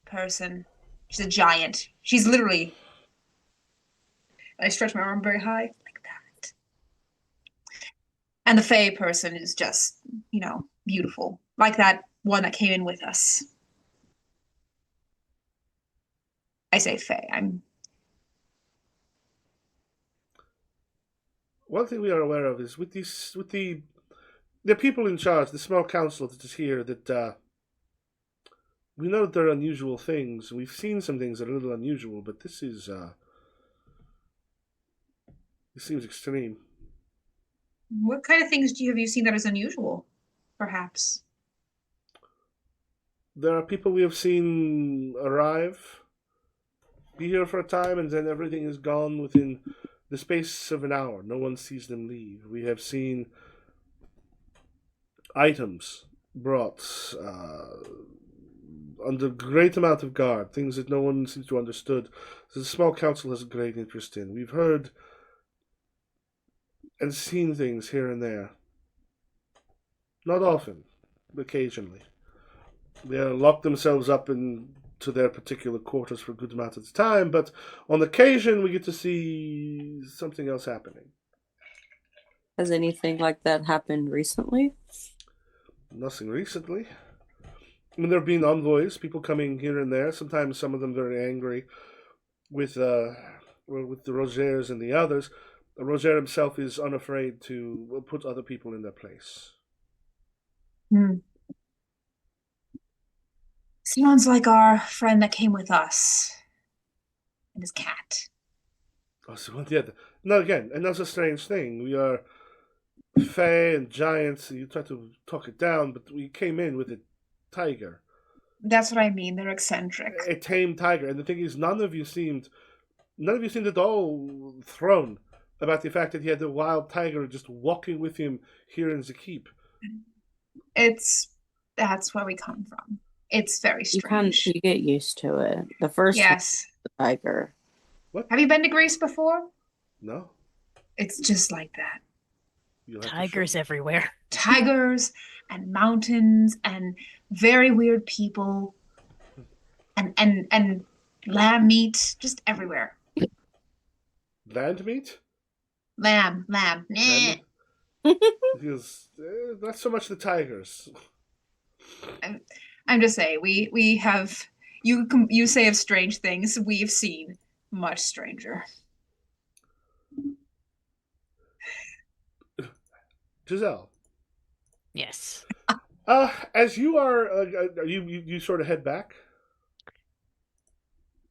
person. She's a giant. She's literally. I stretch my arm very high, like that. And the Fae person is just, beautiful, like that one that came in with us. I say Fae. One thing we are aware of is with the people in charge, the small council that is here, that we know that there are unusual things. We've seen some things that are a little unusual, but this seems extreme. What kind of things have you seen that is unusual? Perhaps. There are people we have seen arrive, be here for a time, and then everything is gone within the space of an hour. No one sees them leave. We have seen items brought under great amount of guard, things that no one seems to understood. The small council has a great interest in. We've heard and seen things here and there. Not often, but occasionally. They lock themselves up into their particular quarters for a good amount of the time, but on occasion we get to see something else happening. Has anything like that happened recently? Nothing recently. I mean, there have been envoys, people coming here and there. Sometimes some of them very angry with the Rogers and the others. Roger himself is unafraid to put other people in their place. Sounds like our friend that came with us and his cat. Oh, so yeah. No, again, and that's a strange thing. We are fae and giants. You try to talk it down, but we came in with a tiger. That's what I mean. They're eccentric. A tame tiger. And the thing is, none of you seemed at all thrown about the fact that he had the wild tiger just walking with him here in the keep. That's where we come from. It's very strange. You get used to it. The first yes, the tiger. What? Have you been to Greece before? No. It's just like that. Tigers everywhere. Tigers and mountains and very weird people and lamb meat just everywhere. Land meat? Lamb. Because not so much the tigers. I'm just saying we have you say of strange things, we've seen much stranger. Giselle. Yes. As you are, you sort of head back.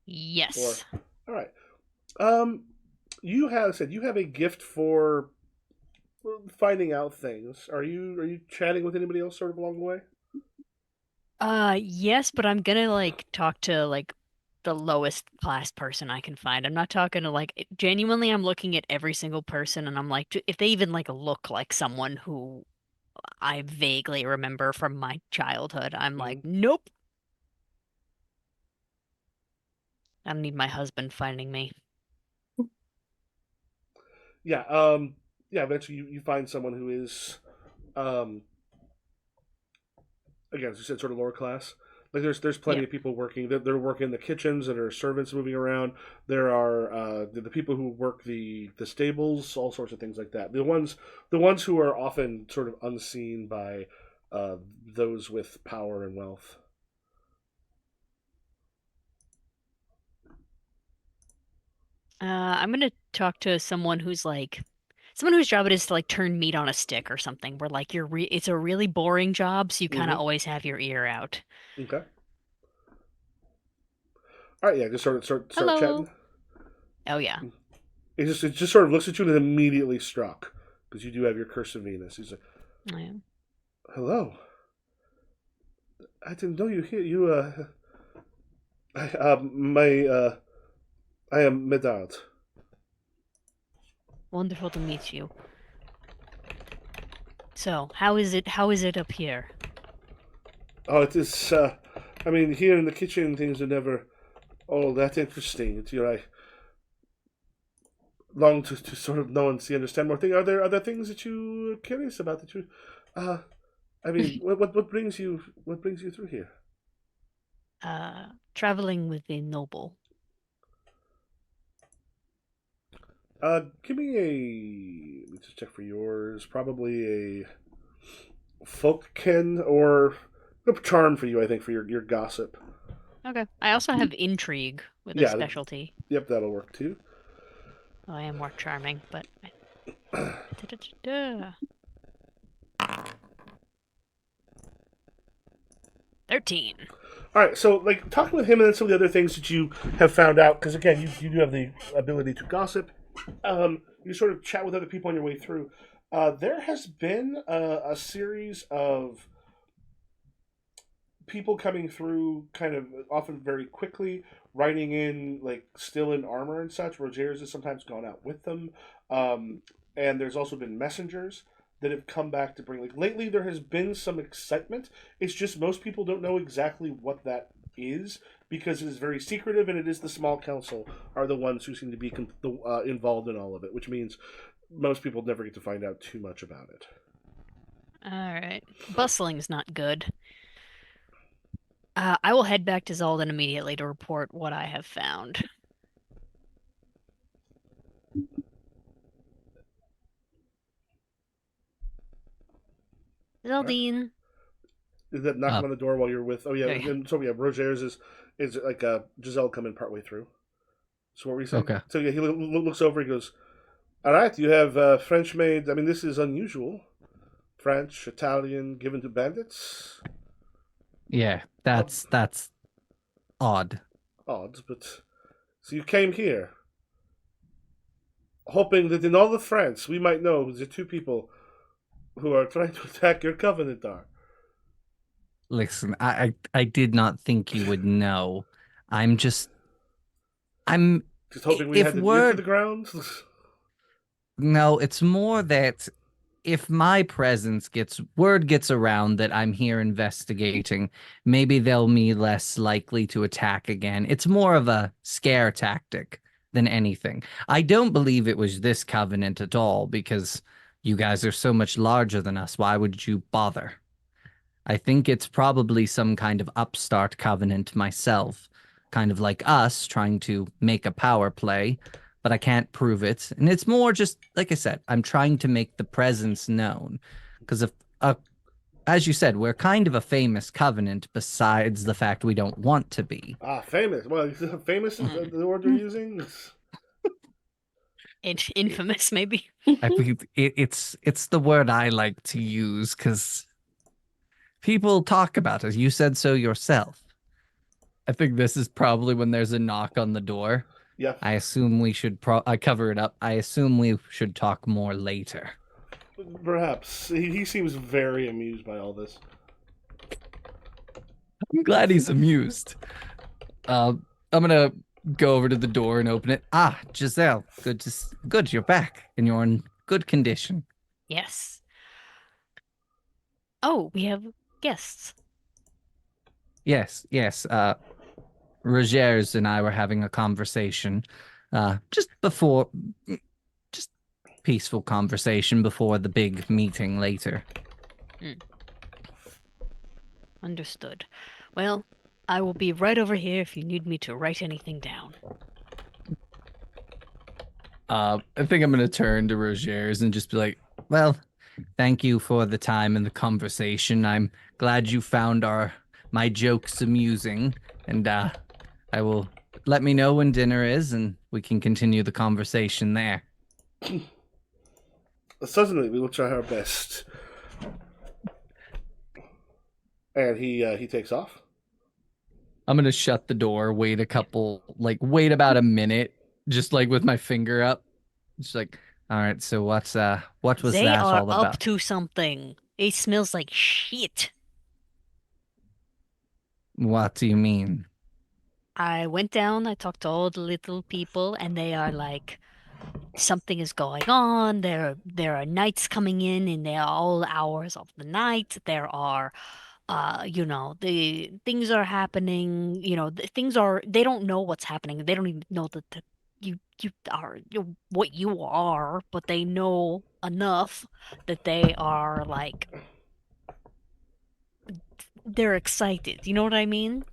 Or Yes. all right. Um, you have said you have a gift for finding out things. Are you chatting with anybody else sort of along the way? Yes, but I'm gonna like talk to like the lowest class person I can find. I'm not talking to like genuinely I'm looking at every single person and I'm like if they even like look like someone who I vaguely remember from my childhood, I'm like, Hmm. nope. I don't need my husband finding me. Yeah. Yeah. Eventually, you find someone who is um again, as you said, sort of lower class. Like there's plenty Yeah. of people working. They're working in the kitchens. There are servants moving around. There are the people who work the stables, all sorts of things like that. The ones who are often sort of unseen by uh, those with power and wealth. I'm gonna talk to someone whose job it is to like turn meat on a stick or something, where like it's a really boring job, so you kind of Mm-hmm. always have your ear out. Okay. All right. Yeah. Just start Hello. chatting. Oh yeah. It just sort of looks at you and is immediately struck because you do have your curse of Venus. He's like, Yeah. "Hello, I didn't know you here. You I, I am Medard. Wonderful to meet you. So, how is it up here? Oh, it is. I mean, here in the kitchen, things are never all that interesting. I long to sort of know and see, understand more things. Are there other things that you are curious about that you? Uh, I mean, what brings you through here? Traveling with a noble. Give me a. Let me just check for yours. Probably a folk ken or a charm for you. I think for your gossip. Okay. I also have intrigue with a Yeah. specialty. Yep, that'll work too. Oh, I am more charming, but Da-da-da-da. 13. All right, so like talking with him and then some of the other things that you have found out, because again, you do have the ability to gossip. You sort of chat with other people on your way through. There has been a series of people coming through, kind of often very quickly, riding in like still in armor and such. Rogers has sometimes gone out with them, and there's also been messengers that have come back to bring. Like lately, there has been some excitement. It's just most people don't know exactly what that is because it is very secretive, and it is the small council are the ones who seem to be involved in all of it, which means most people never get to find out too much about it. All right. Bustling's not good. I will head back to Zalden immediately to report what I have found. All right. Zaldine. Is that knocking Uh, on the door while you're with? Oh yeah, Oh, yeah. and so yeah, Rogers is like Giselle coming partway through. So what were you saying? okay. So yeah, he looks over. He goes, "All right, you have French made. I mean, this is unusual. French, Italian, given to bandits. Yeah, Odd, that's odd. odd, but so you came here, hoping that in all of France we might know who the two people who are trying to attack your covenant are. Listen, I did not think you would know. I'm just I'm Just hoping we if had the ear to word the ground." no, it's more that if my presence gets word gets around that I'm here investigating, maybe they'll be less likely to attack again. It's more of a scare tactic than anything. I don't believe it was this covenant at all because you guys are so much larger than us. Why would you bother? I think it's probably some kind of upstart covenant myself, kind of like us trying to make a power play, but I can't prove it. And it's more just, like I said, I'm trying to make the presence known. Because if, as you said, we're kind of a famous covenant besides the fact we don't want to be. Famous. Well, famous is Mm. the word you're using. Infamous, maybe. I believe it's the word I like to use because people talk about it. You said so yourself. I think this is probably when there's a knock on the door. Yeah, I assume we should I cover it up. I assume we should talk more later. perhaps. He seems very amused by all this. I'm glad he's amused. I'm gonna go over to the door and open it. Ah, Giselle, good. You're back and you're in good condition. Yes. Oh, we have guests. Yes. Rogers and I were having a conversation, just before, just peaceful conversation before the big meeting later. Understood. Well, I will be right over here if you need me to write anything down. I think I'm gonna turn to Rogers and just be like, well, thank you for the time and the conversation. I'm glad you found my jokes amusing, and I will let me know when dinner is, and we can continue the conversation there. Certainly, we will try our best. And he takes off. I'm gonna shut the door, wait about a minute, just like with my finger up. Just like, all right, so what was They that are all up about? to something. It smells like shit. What do you mean? I went down, I talked to all the little people, and they are like, something is going on. There are knights coming in, and they are all hours of the night. There are, the things are happening. They don't know what's happening. They don't even know that you are what you are, but they know enough that they are like they're excited. You know what I mean?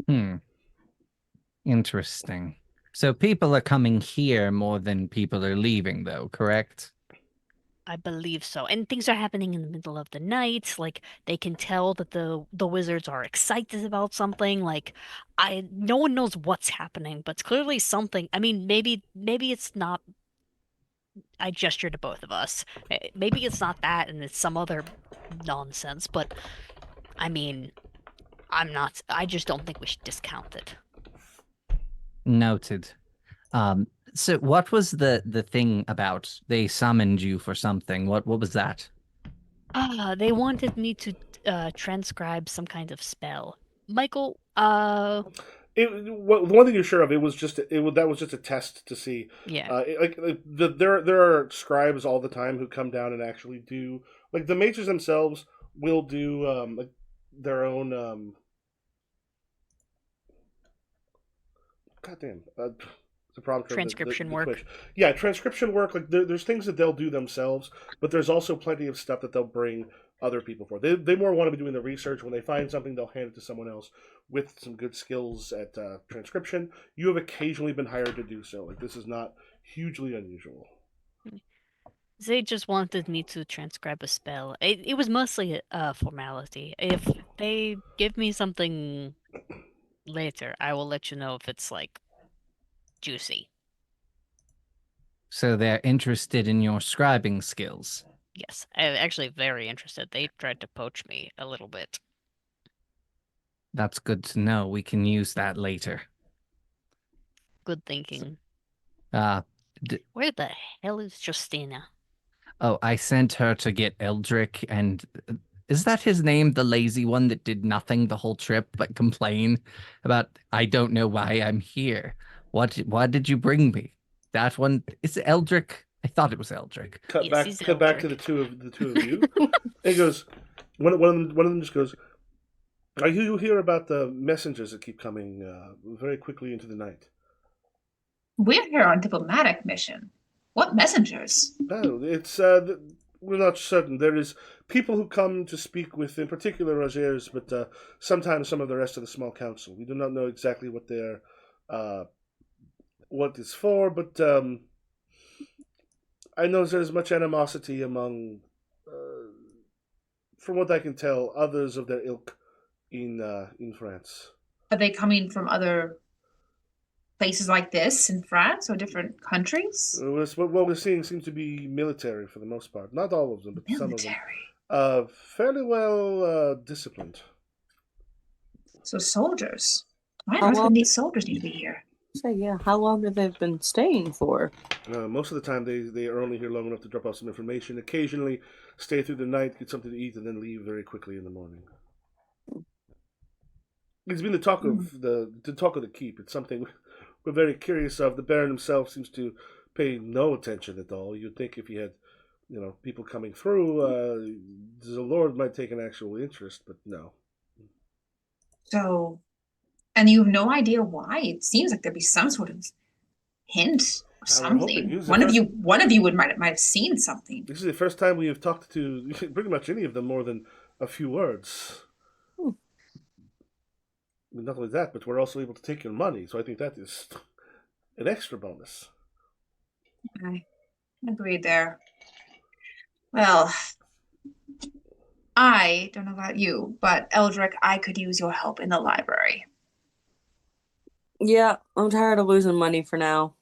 Hmm. Interesting. So people are coming here more than people are leaving, though, correct? I believe so. And things are happening in the middle of the night. Like they can tell that the wizards are excited about something. Like no one knows what's happening, but it's clearly something. I mean, maybe it's not. I gesture to both of us. Maybe it's not that, and it's some other nonsense. But I mean, I'm not. I just don't think we should discount it. Noted. So what was the thing about they summoned you for something? What was that? They wanted me to transcribe some kind of spell. Michael, The one thing you're sure of, that was just a test to see. yeah, There are scribes all the time who come down and actually do, like, the mages themselves will do like their own goddamn the problem term, transcription the work. Twitch. Yeah, transcription work. Like there's things that they'll do themselves, but there's also plenty of stuff that they'll bring other people for. They more want to be doing the research. When they find something, they'll hand it to someone else with some good skills at transcription. You have occasionally been hired to do so. Like, this is not hugely unusual. They just wanted me to transcribe a spell. It was mostly a formality. If they give me something later, I will let you know if it's like juicy. So they're interested in your scribing skills. Yes, I'm actually very interested. They tried to poach me a little bit. That's good to know. We can use that later. Good thinking. Uh, Where the hell is Justina? I sent her to get Eldrick, and is that his name, the lazy one that did nothing the whole trip but complain about, I don't know why I'm here. Why did you bring me? That one, is it Eldrick? I thought it was Eldrick. Yes, he's Cut back to Eldrick. the two of you. It goes. One of them just goes. Are you hear about the messengers that keep coming very quickly into the night? We're here on diplomatic mission. What messengers? Oh, it's we're not certain. There is people who come to speak with, in particular, Rogers, but sometimes some of the rest of the small council. We do not know exactly what they're what it's for, but I know there's much animosity among, from what I can tell, others of their ilk in France. Are they coming from other places like this in France or different countries? What we're seeing seems to be military for the most part. Not all of them, but some of them. Military. Fairly well disciplined. So soldiers. Why How on earth long? would these soldiers need to be here? Say, yeah. How long have they been staying for? Most of the time, they are only here long enough to drop off some information. Occasionally, stay through the night, get something to eat, and then leave very quickly in the morning. It's been the talk of the keep. It's something we're very curious of. The Baron himself seems to pay no attention at all. You'd think if he had, people coming through, the Lord might take an actual interest, but no. So, and you have no idea why? It seems like there'd be some sort of hint or We're hoping. something. One of you might have seen something. This is the first time we have talked to pretty much any of them more than a few words. I mean, not only that, but we're also able to take your money, so I think that is an extra bonus. I agreed there. Well, I don't know about you, but Eldrick, I could use your help in the library. Yeah, I'm tired of losing money for now.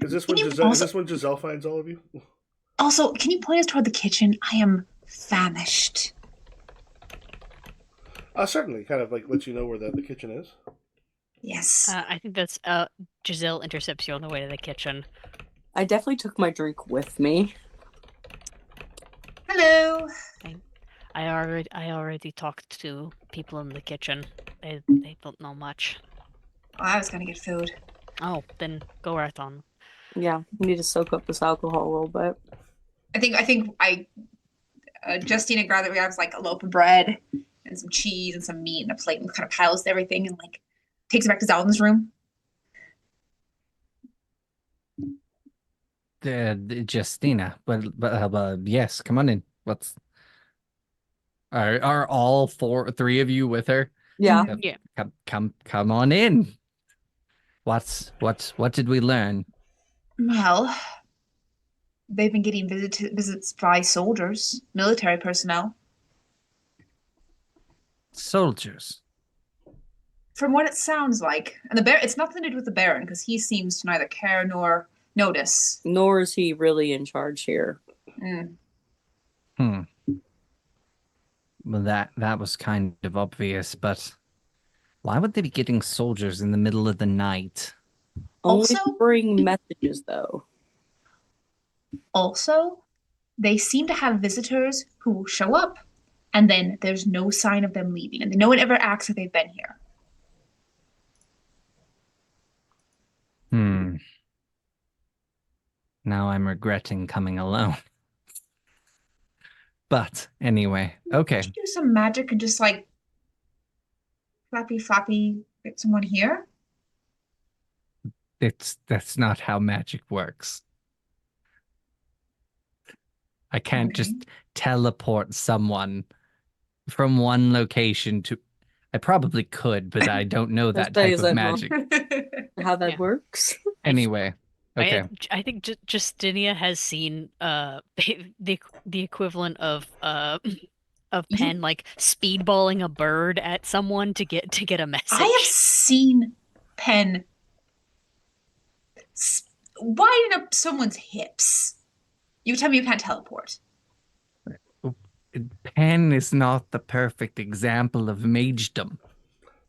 Is this Can when you Giselle, also- is this when Giselle finds all of you? Also, can you point us toward the kitchen? I am famished. Certainly, kind of like let you know where the kitchen is. Yes. I think that's Giselle intercepts you on the way to the kitchen. I definitely took my drink with me. Hello. I already talked to people in the kitchen. They don't know much. Oh, I was gonna get food. Oh, then go right on. Yeah, we need to soak up this alcohol a little bit. Justina grabs like a loaf of bread and some cheese and some meat and a plate and kind of piles everything and like takes it back to Zalden's room. Justina, but yes, come on in. Are all three of you with her? Yeah. Yeah. Come on in. What did we learn? Well, they've been getting visits by soldiers, military personnel. Soldiers. From what it sounds like, and it's nothing to do with the Baron because he seems to neither care nor notice. Nor is he really in charge here. Well, that was kind of obvious, but why would they be getting soldiers in the middle of the night? Only Also- to bring messages, though. Also, they seem to have visitors who show up, and then there's no sign of them leaving, and no one ever acts like they've been here. Now I'm regretting coming alone. But anyway, okay. Could you do some magic and just like flappy get someone here? That's not how magic works. I can't just teleport someone from one location to. I probably could, but I don't know that type Is of that magic. How that Yeah. works? Anyway, okay. I think Justinia has seen the equivalent of Penn like speedballing a bird at someone to get a message. I have seen Pen widen up someone's hips. You tell me you can't teleport. Pen is not the perfect example of magedom.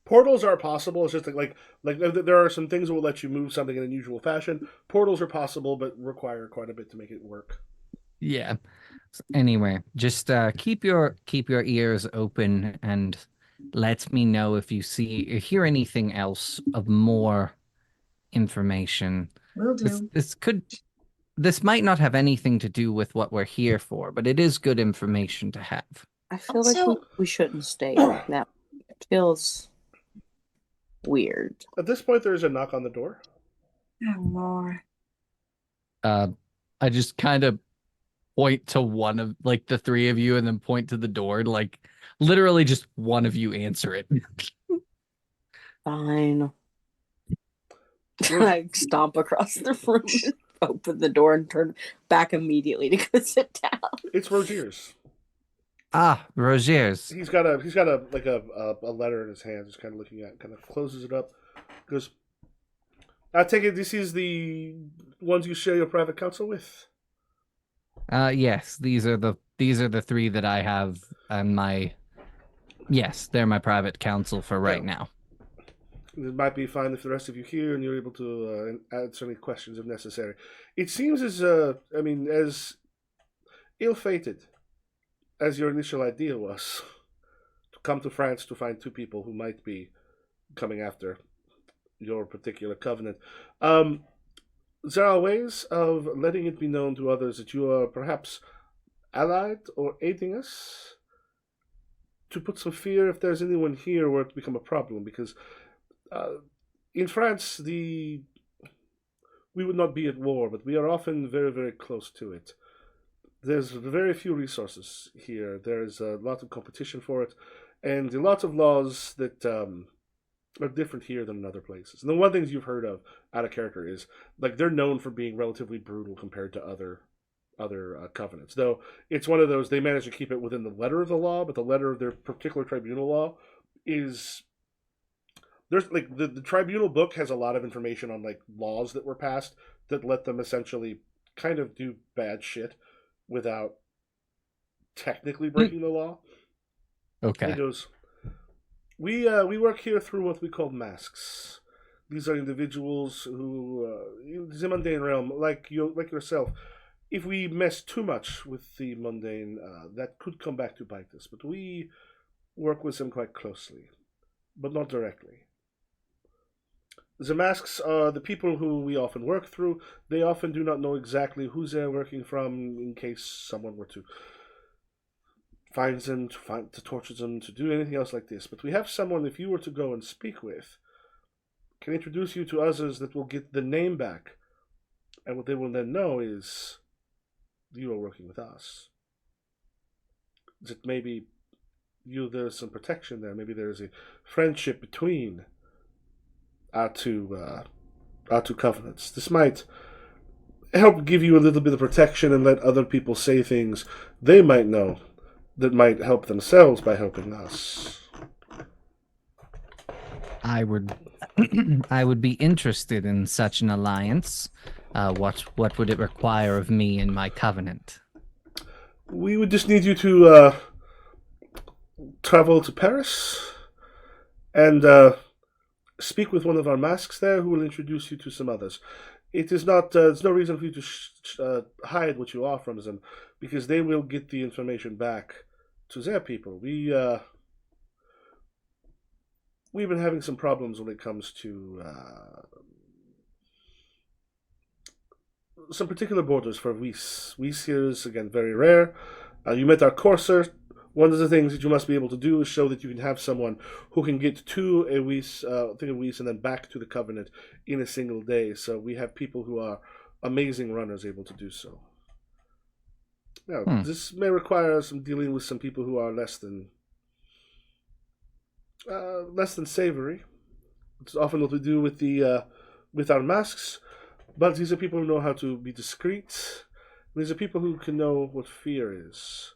Portals are possible. It's just like there are some things that will let you move something in an unusual fashion. Portals are possible, but require quite a bit to make it work. Yeah. So anyway, just keep your ears open and let me know if you see or hear anything else of more information. Will do. This might not have anything to do with what we're here for, but it is good information to have. I feel like we shouldn't stay like that. It feels weird. At this point, there is a knock on the door. Oh, more. I just kind of point to one of like the three of you and then point to the door, like literally just one of you answer it. Fine. I stomp across the room, open the door, and turn back immediately to go sit down. It's Rogier's. Ah, Rogier's. He's got a letter in his hand, just kind of looking at it, kind of closes it up. Goes, I take it this is the ones you share your private counsel with? Yes, these are the three that I have on my Yes, they're my private counsel for right Yeah. now. It might be fine if the rest of you here and you're able to answer any questions if necessary. It seems as ill-fated as your initial idea was to come to France to find two people who might be coming after your particular covenant. Um, there are ways of letting it be known to others that you are perhaps allied or aiding us to put some fear if there's anyone here were it to become a problem. Because uh, in France, we would not be at war, but we are often very, very close to it. There's very few resources here. There's a lot of competition for it, and a lot of laws that are different here than in other places. And the one things you've heard of out of character is like they're known for being relatively brutal compared to other covenants. Though it's one of those they manage to keep it within the letter of the law, but the letter of their particular tribunal law is there's like the tribunal book has a lot of information on like laws that were passed that let them essentially kind of do bad shit without technically breaking the law. Okay. It goes, we work here through what we call masks. These are individuals who, in the mundane realm, like yourself. If we mess too much with the mundane, that could come back to bite us. But we work with them quite closely, but not directly. The masks are the people who we often work through. They often do not know exactly who they're working from in case someone were to find them, to torture them, to do anything else like this. But we have someone, if you were to go and speak with, can introduce you to others that will get the name back. And what they will then know is you are working with us. That maybe there's some protection there. Maybe there's a friendship between our two covenants. This might help give you a little bit of protection and let other people say things they might know that might help themselves by helping us. I would I would be interested in such an alliance. What would it require of me and my covenant? We would just need you to travel to Paris and speak with one of our masks there who will introduce you to some others. It is not, there's no reason for you to hide what you are from them because they will get the information back to their people. We've been having some problems when it comes to some particular borders for Weiss. Weiss here is, again, very rare. You met our courser. One of the things that you must be able to do is show that you can have someone who can get to a Weiss, thing of Weiss and then back to the Covenant in a single day. So we have people who are amazing runners able to do so. Now, this may require some dealing with some people who are less than savory. It's often what we do with the with our masks, but these are people who know how to be discreet. These are people who can know what fear is,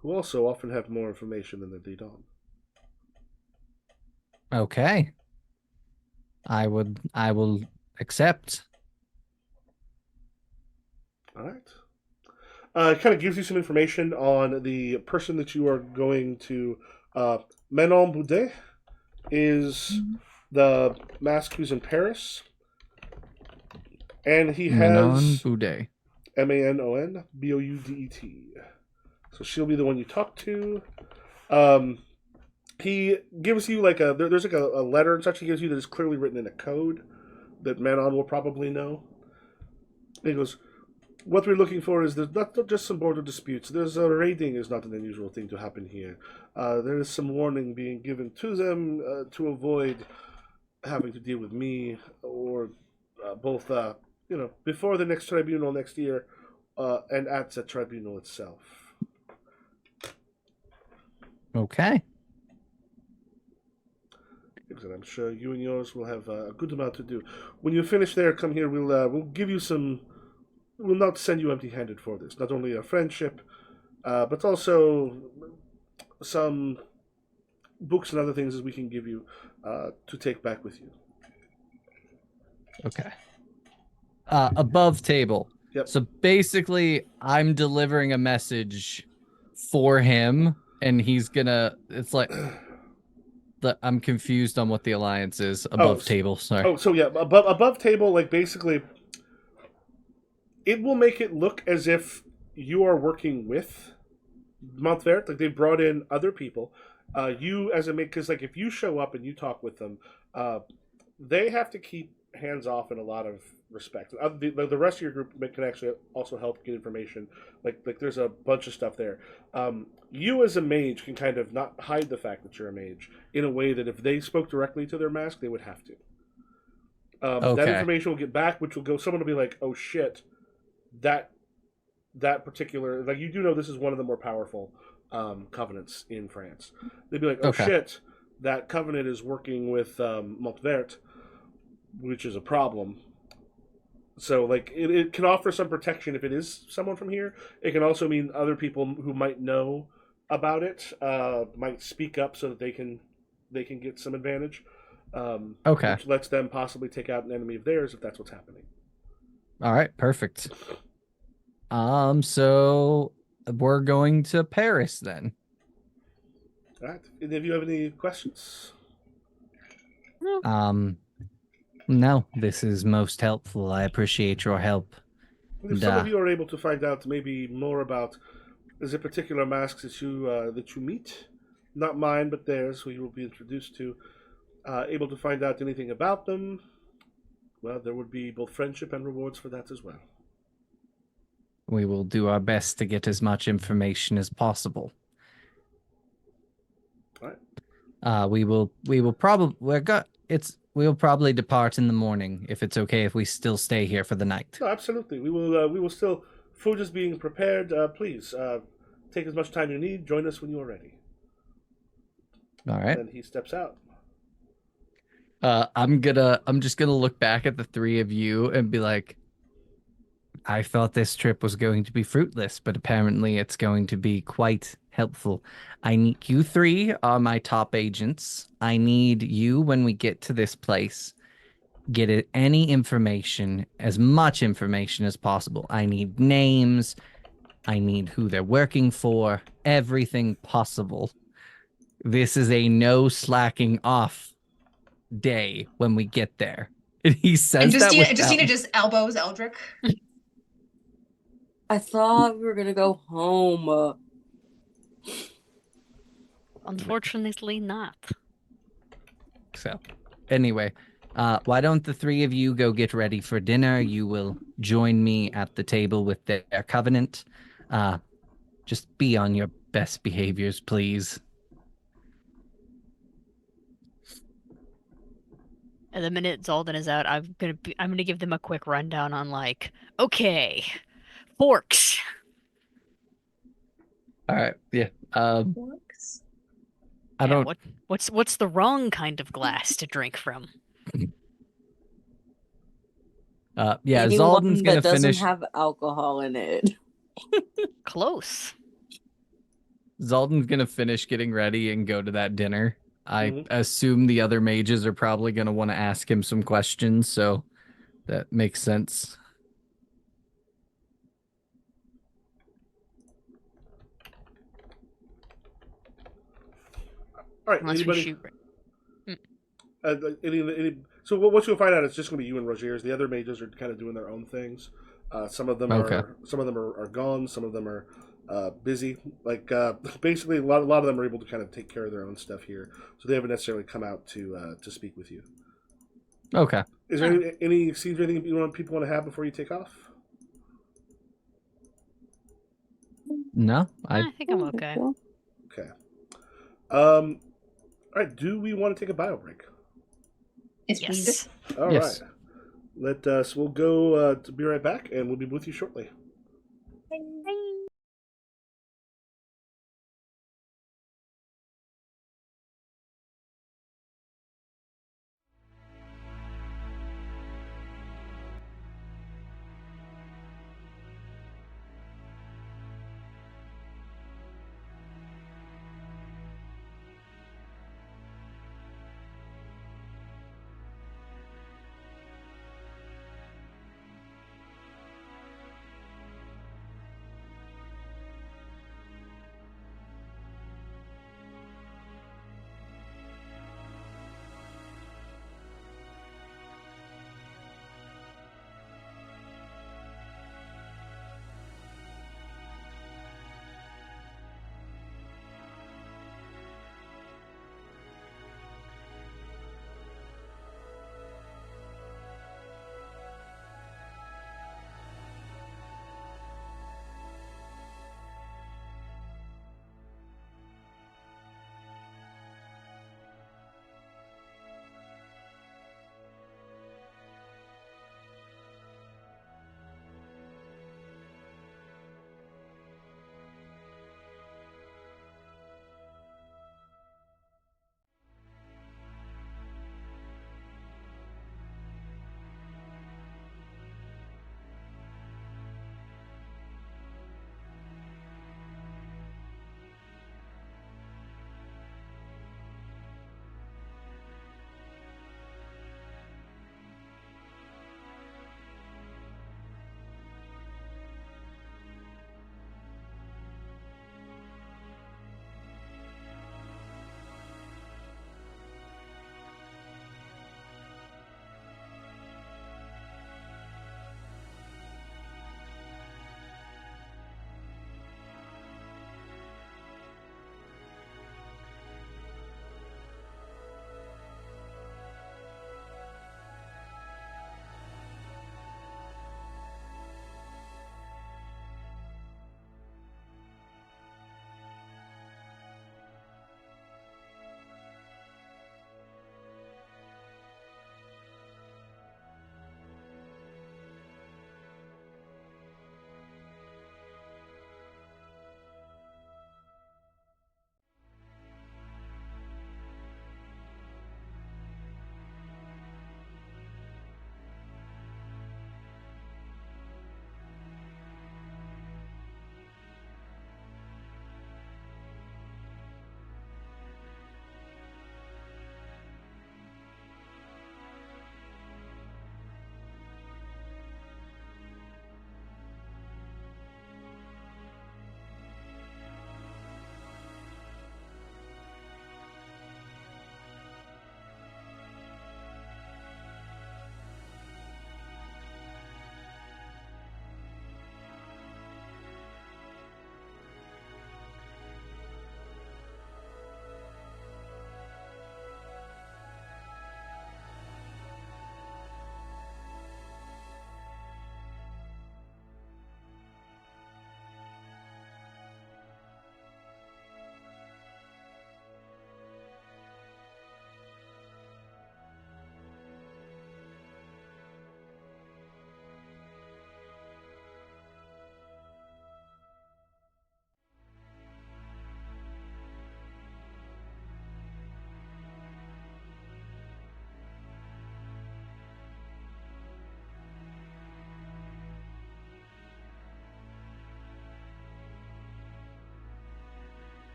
who also often have more information than they lead on. Okay. I will accept. All right. It kind of gives you some information on the person that you are going to. Manon Boudet is the mask who's in Paris, and he Manon has Boudet. Manon Boudet. So she'll be the one you talk to. He gives you like there's like a letter and such he gives you that is clearly written in a code that Manon will probably know. He goes, what we're looking for is there's not just some border disputes. There's a raiding is not an unusual thing to happen here. There is some warning being given to them to avoid having to deal with me or both, before the next tribunal next year and at the tribunal itself. Okay. I'm sure you and yours will have a good amount to do. When you finish there, come here. We'll give you some. We'll not send you empty-handed for this. Not only a friendship, but also some books and other things that we can give you to take back with you. Okay. Above table. Yep. So basically, I'm delivering a message for him and he's gonna. It's like I'm confused on what the alliance is Oh, above table. Sorry. so yeah, above table, like basically, it will make it look as if you are working with Montvert. Like they brought in other people. You as a mate, because like if you show up and you talk with them, they have to keep hands off in a lot of respect. The rest of your group can actually also help get information. Like there's a bunch of stuff there. You as a mage can kind of not hide the fact that you're a mage in a way that if they spoke directly to their mask, they would have to. That Okay. information will get back, which will go. Someone will be like, "Oh shit, that particular like you do know this is one of the more powerful covenants in France." They'd be like, "Oh Okay. shit, that covenant is working with Montvert, which is a problem." So like it can offer some protection if it is someone from here. It can also mean other people who might know about it might speak up so that they can get some advantage. Okay. Which lets them possibly take out an enemy of theirs if that's what's happening. All right. Perfect. So we're going to Paris then. All right. And if you have any questions, No, this is most helpful. I appreciate your help. if some of you are able to find out maybe more about the particular masks that you meet, not mine but theirs, who you will be introduced to, able to find out anything about them, well, there would be both friendship and rewards for that as well. We will do our best to get as much information as possible. All right. We will probably we will probably depart in the morning if it's okay if we still stay here for the night. No, absolutely. We will still. Food is being prepared. Please take as much time you need. Join us when you are ready. All right. And he steps out. I'm just gonna look back at the three of you and be like, I thought this trip was going to be fruitless, but apparently it's going to be quite helpful. I need you three are my top agents. I need you when we get to this place. Get it any information, as much information as possible. I need names. I need who they're working for. Everything possible. This is a no slacking off day when we get there. And he says that without... Justina just elbows Eldrick. I thought we were gonna go home. Unfortunately not. So, anyway, why don't the three of you go get ready for dinner? You will join me at the table with their covenant. Just be on your best behaviors, please. And the minute Zalden is out, I'm gonna give them a quick rundown on like, okay, forks. All right, yeah. Forks. I don't. What's the wrong kind of glass to drink from? Yeah, Anyone Zalden's that gonna doesn't finish. have alcohol in it. Close. Zalden's gonna finish getting ready and go to that dinner. I Mhm. assume the other mages are probably gonna want to ask him some questions, so that makes sense. All right. Unless we Anybody? shoot. So what you'll find out is just going to be you and Rogers. The other mages are kind of doing their own things. Some of them Okay. are gone. Some of them are busy. Like basically, a lot of them are able to kind of take care of their own stuff here, so they haven't necessarily come out to speak with you. Okay. Is there any scenes or anything people want to have before you take off? No, I think I'm okay. Okay. All right. Do we want to take a bio break? Yes, Yes. All right. Yes. Let us. We'll go to be right back, and we'll be with you shortly.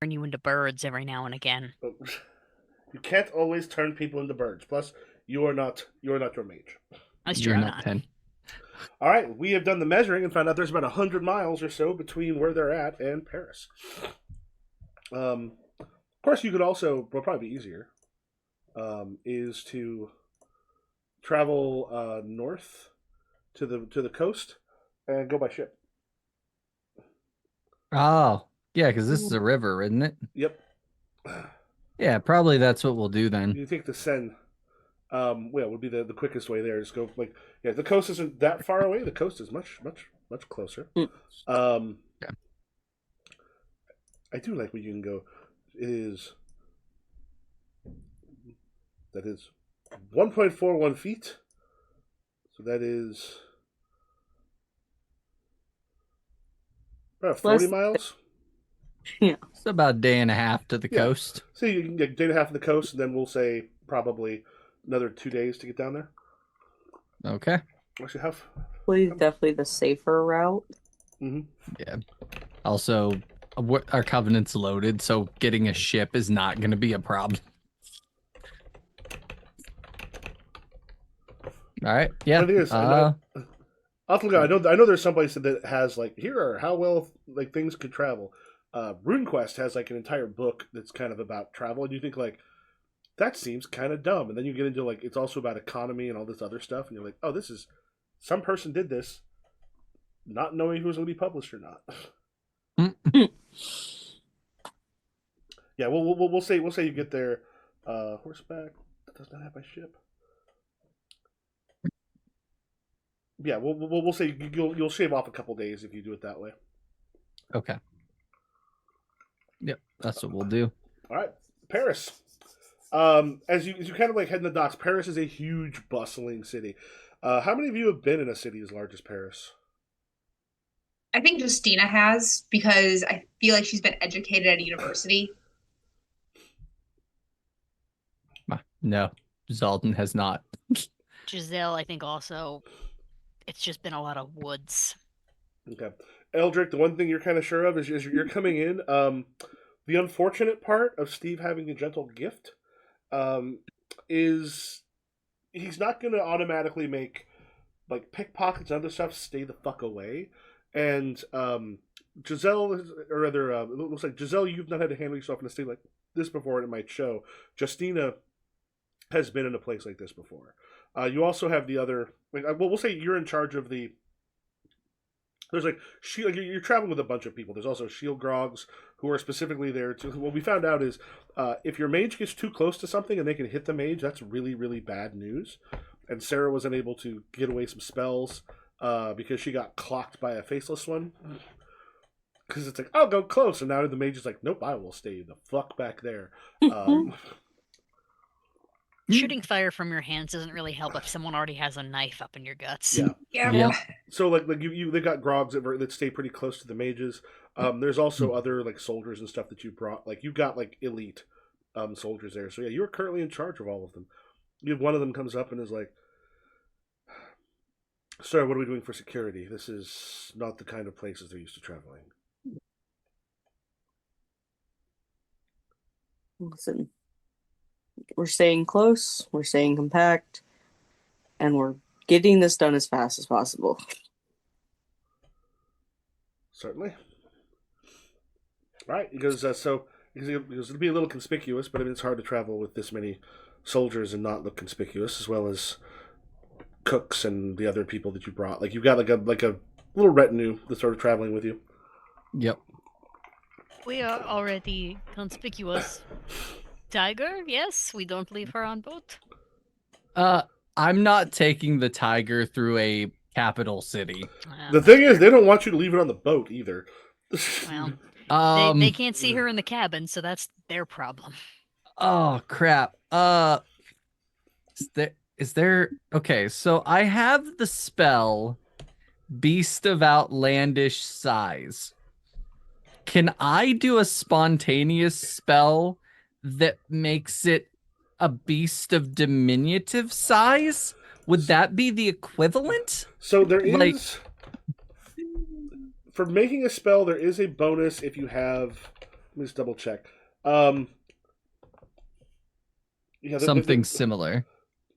turn you into birds every now and again. But you can't always turn people into birds. Plus, you are not your mage. That's true. You're I'm not not. 10. All right, we have done the measuring and found out there's about 100 miles or so between where they're at and Paris. Of course, you could also, well, probably be easier, is to travel north to the coast and go by ship. Oh, yeah, because this is a river, isn't it? Yep. Yeah, probably that's what we'll do then. You take the Seine. Well, would be the quickest way there. Just go the coast isn't that far away. The coast is much closer. Yeah. I do like where you can go. That is 1.41 feet. So that is about 40 miles. Yeah. It's about a day and a half to the Yeah. coast. So you can get a day and a half on the coast, and then we'll say probably another 2 days to get down there. Okay. Actually, have. Probably definitely the safer route. Mm-hmm. Yeah. Also, our covenant's loaded, so getting a ship is not going to be a problem. All right. Yeah. The thing is, I'll have to look. I know there's some place that has like here are how well like things could travel. RuneQuest has like an entire book that's kind of about travel, and you think like that seems kind of dumb, and then you get into like it's also about economy and all this other stuff, and you're like, oh, this is some person did this, not knowing who was going to be published or not. Yeah, we'll say you get there horseback. That does not have my ship. Yeah, we'll say you'll shave off a couple days if you do it that way. Okay. Yep, that's what we'll do. All right, Paris. As you kind of like head in the docks, Paris is a huge, bustling city. How many of you have been in a city as large as Paris? I think Justina has, because I feel like she's been educated at a university. No, Zalden has not. Giselle, I think also, it's just been a lot of woods. Okay, Eldrick. The one thing you're kind of sure of is you're coming in. The unfortunate part of Steve having a gentle gift is he's not going to automatically make like pickpockets and other stuff stay the fuck away. And Giselle, or rather, it looks like Giselle, you've not had to handle yourself in a state like this before, and it might show. Justina has been in a place like this before. You also have the other, like, we'll say you're in charge of the. There's like you're traveling with a bunch of people. There's also shield grogs who are specifically there to. What we found out is if your mage gets too close to something and they can hit the mage, that's really really bad news. And Sarah was unable to get away some spells because she got clocked by a faceless one. Because it's like I'll go close, and now the mage is like, nope, I will stay the fuck back there. Shooting fire from your hands doesn't really help if someone already has a knife up in your guts. Yeah. Yep. So like they got grogs that stay pretty close to the mages. There's also other like soldiers and stuff that you brought. Like you got like elite soldiers there. So yeah, you're currently in charge of all of them. You have one of them comes up and is like, "Sir, what are we doing for security? This is not the kind of places they're used to traveling." Listen, we're staying close, we're staying compact, and we're getting this done as fast as possible. Certainly. Right. He goes, it'll be a little conspicuous, but I mean, it's hard to travel with this many soldiers and not look conspicuous, as well as cooks and the other people that you brought. Like you've got like a little retinue that's sort of traveling with you. Yep. We are already conspicuous. Tiger, yes, we don't leave her on boat. I'm not taking the tiger through a capital city. The thing is, they don't want you to leave it on the boat either. Well, they can't see her in the cabin, so that's their problem. Oh crap. Is there okay, so I have the spell Beast of Outlandish Size. Can I do a spontaneous spell that makes it a beast of diminutive size? Would that be the equivalent? So there is for making a spell, there is a bonus if you have me just double check. Um, yeah, Something similar.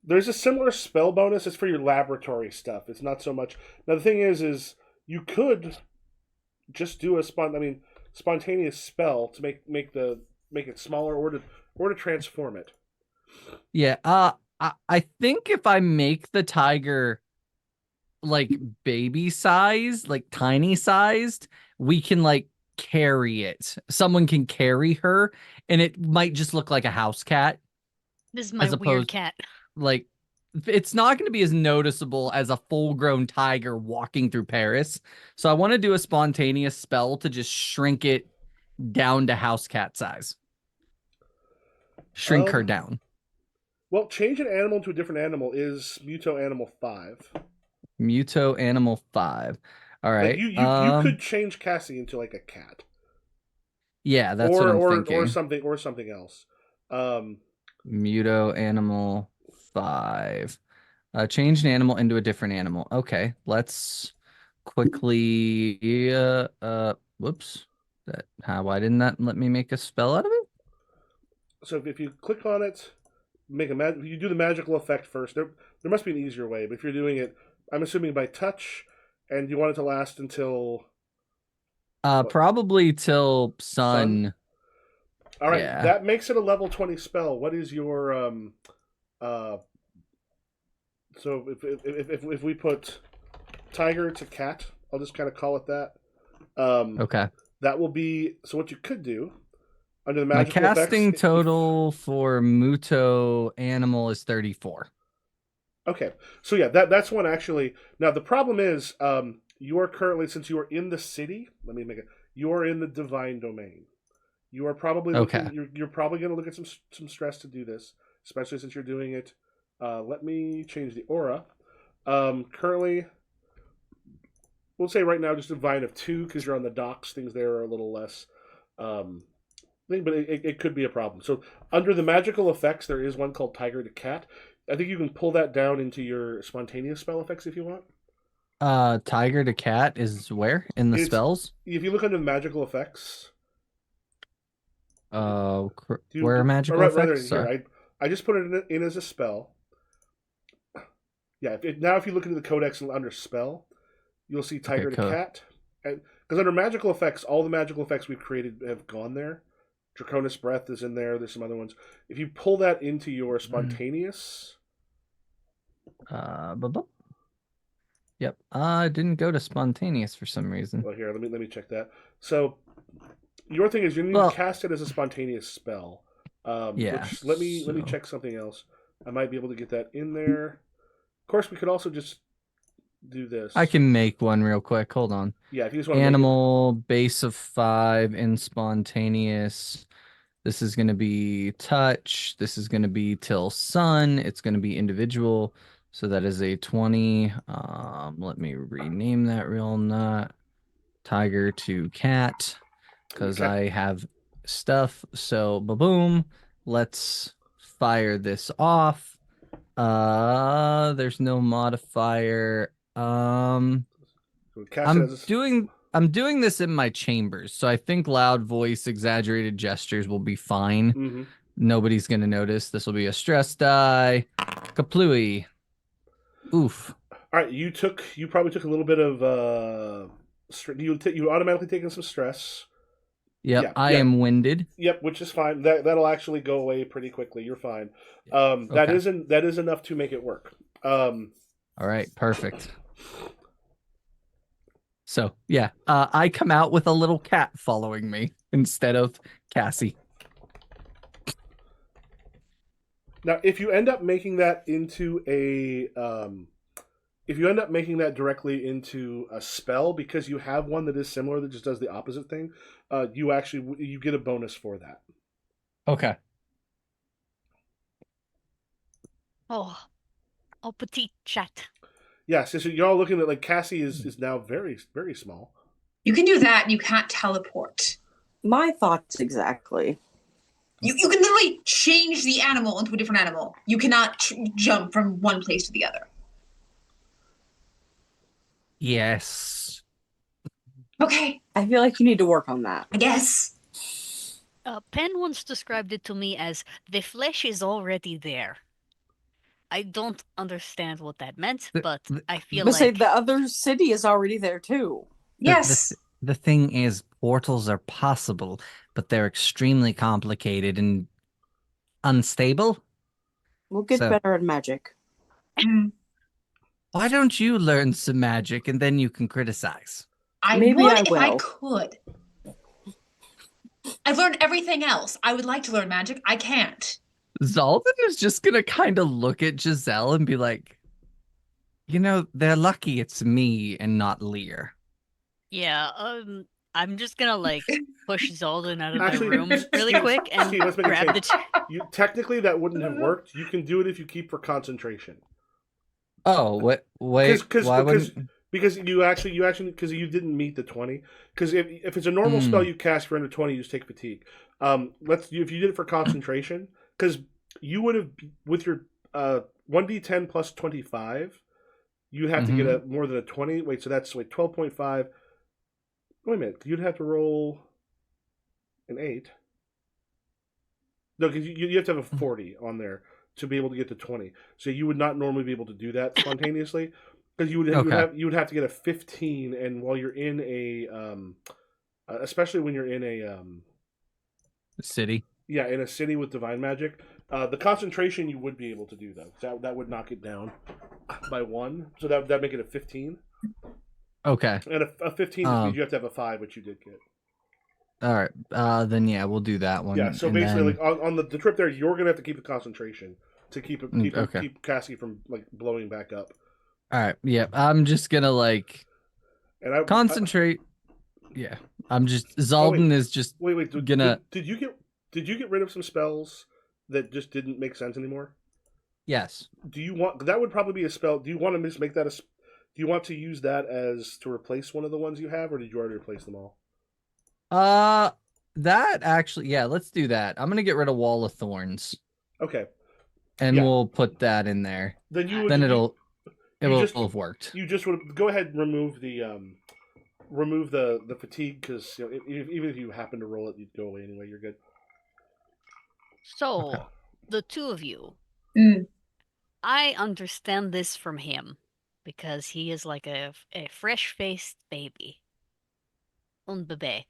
there's a similar spell bonus. It's for your laboratory stuff. It's not so much. Now the thing is you could just do spontaneous spell to make it smaller or to transform it. Yeah. I think if I make the tiger like baby size, like tiny sized, we can like carry it. Someone can carry her, and it might just look like a house cat This is my as weird opposed cat. like it's not going to be as noticeable as a full-grown tiger walking through Paris. So I want to do a spontaneous spell to just shrink it down to house cat size. Shrink her down. Well, change an animal to a different animal is Muto Animal 5. Muto Animal 5. All Like right. you could change Cassie into like a cat. Yeah, that's what I'm thinking. Or something else. Muto Animal 5. Change an animal into a different animal. Okay, let's quickly whoops. Why didn't that let me make a spell out of it? So if you click on it, you do the magical effect first. There must be an easier way, but if you're doing it, I'm assuming by touch, and you want it to last until probably till sun. All right, Yeah. that makes it a level 20 spell. What is your so if we put tiger to cat, I'll just kind of call it that. Okay. That will be so. What you could do under the My magical casting effects, total for Muto Animal is 34. Okay, so yeah, that's one actually. Now the problem is, you are currently, since you are in the city. Let me make it. You are in the divine domain. You are probably looking. Okay. You're probably going to look at some stress to do this, especially since you're doing it. Let me change the aura. Currently, we'll say right now just a divine of 2 because you're on the docks. Things there are a little less. But it could be a problem. So under the magical effects, there is one called Tiger to Cat. I think you can pull that down into your spontaneous spell effects if you want. Tiger to cat is where in the spells? If you look under the magical effects. Where are magical right, effects? Right here, I just put it in as a spell. Yeah, now if you look into the codex and under spell, you'll see Tiger to Cat. Because under magical effects, all the magical effects we've created have gone there. Draconis Breath is in there. There's some other ones. If you pull that into your spontaneous... Yep. I didn't go to spontaneous for some reason. Well, here, let me check that. So, your thing is you need to cast it as a spontaneous spell. Yeah. Which, let me check something else. I might be able to get that in there. Of course, we could also just do this. I can make one real quick. Hold on. Yeah, if you just want Animal, base of 5 in spontaneous. This is going to be touch. This is going to be till sun. It's going to be individual. So that is a 20. Let me rename that real not. Tiger to cat. Because I have stuff. So boom. Let's fire this off. There's no modifier. I'm doing this in my chambers, so I think loud voice, exaggerated gestures will be fine. Mm-hmm. Nobody's gonna notice. This will be a stress die. Kaplooey. Oof. All right, you probably took a little bit of you automatically taken some stress. Yep, yeah, I am winded. Yep, which is fine. That'll actually go away pretty quickly. You're fine. That is enough to make it work. All right, perfect. So yeah, I come out with a little cat following me instead of Cassie. Now, if you end up making that into if you end up making that directly into a spell because you have one that is similar that just does the opposite thing, you get a bonus for that. Okay. Oh, petite chat. Yes, so you're all looking at like Cassie is now very, very small. You can do that and you can't teleport. My thoughts exactly. You can literally change the animal into a different animal. You cannot jump from one place to the other. Yes. Okay. I feel like you need to work on that. I guess. Penn once described it to me as the flesh is already there. I don't understand what that meant, The, but the, I feel But say the like other city is already there too. Yes. the thing is, portals are possible, but they're extremely complicated and unstable. We'll get So better at magic. Mm. why don't you learn some magic and then you can criticize? I Maybe would I if I will. could. I've learned everything else. I would like to learn magic. I can't. Zalden is just gonna kind of look at Giselle and be like, they're lucky it's me and not Lear. yeah, I'm just gonna like push Zalden out of the Actually, room really quick and Steve, let's make a grab change. the two. You technically that wouldn't have worked. You can do it if you keep for concentration. Oh, wait, Because why wouldn't? because you actually because you didn't meet the 20. Because if it's a normal spell Mm, you cast for under 20, you just take fatigue. If you did it for concentration, because you would have with your 1d10 plus 25, you'd have to get hmm a more than a 20. Wait, so that's 12.5. Wait a minute, you'd have to roll an 8. No, because you have to have a 40 on there to be able to get to 20. So you would not normally be able to do that spontaneously because Okay. you would have to get a 15, and while you're in a especially when you're in a City. yeah, in a city with divine magic, the concentration you would be able to do though. That would knock it down by 1. So that make it a 15. Okay. And a 15 just means Um. you have to have a 5, which you did get. All right. Then yeah, we'll do that Yeah, one, so and basically, then like on the trip there, you're gonna have to keep the concentration to okay. keep Cassie from like blowing back up. All right. Yeah, I'm just gonna like And concentrate. Yeah, I'm just oh wait, Zalden is just wait, gonna. did you get rid of some spells that just didn't make sense anymore? Yes. Do you want that would probably be a spell? Do you want to just make that do you want to use that as to replace one of the ones you have, or did you already replace them all? Uh, that actually, yeah, let's do that. I'm gonna get rid of Wall of Thorns, Okay, and yeah. we'll put that in there. Then Then it you will just have worked. you just would go ahead and remove the fatigue because even if you happen to roll it, you'd go away anyway. You're good. Okay. So, the two of you, Mm. I understand this from him because he is like a fresh-faced baby. Un bebé.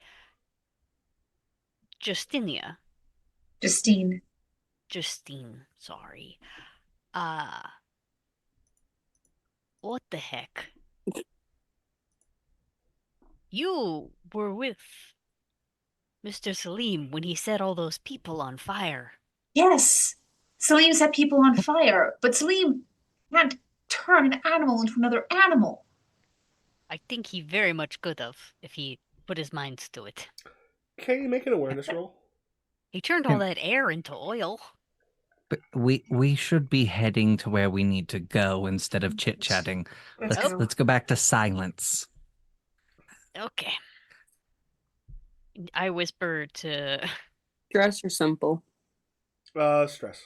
Justinia. Justine. Justine, sorry. Uh, what the heck? You were with Mr. Salim when he set all those people on fire. Yes. Salim set people on fire, but Salim can't turn an animal into another animal. I think he very much could have if he put his minds to it. Okay, make an awareness roll. He turned all Him. that air into oil. But we should be heading to where we need to go instead of chit-chatting. Let's go. Let's go back to silence. Okay. I whisper to Dress are simple. Stress.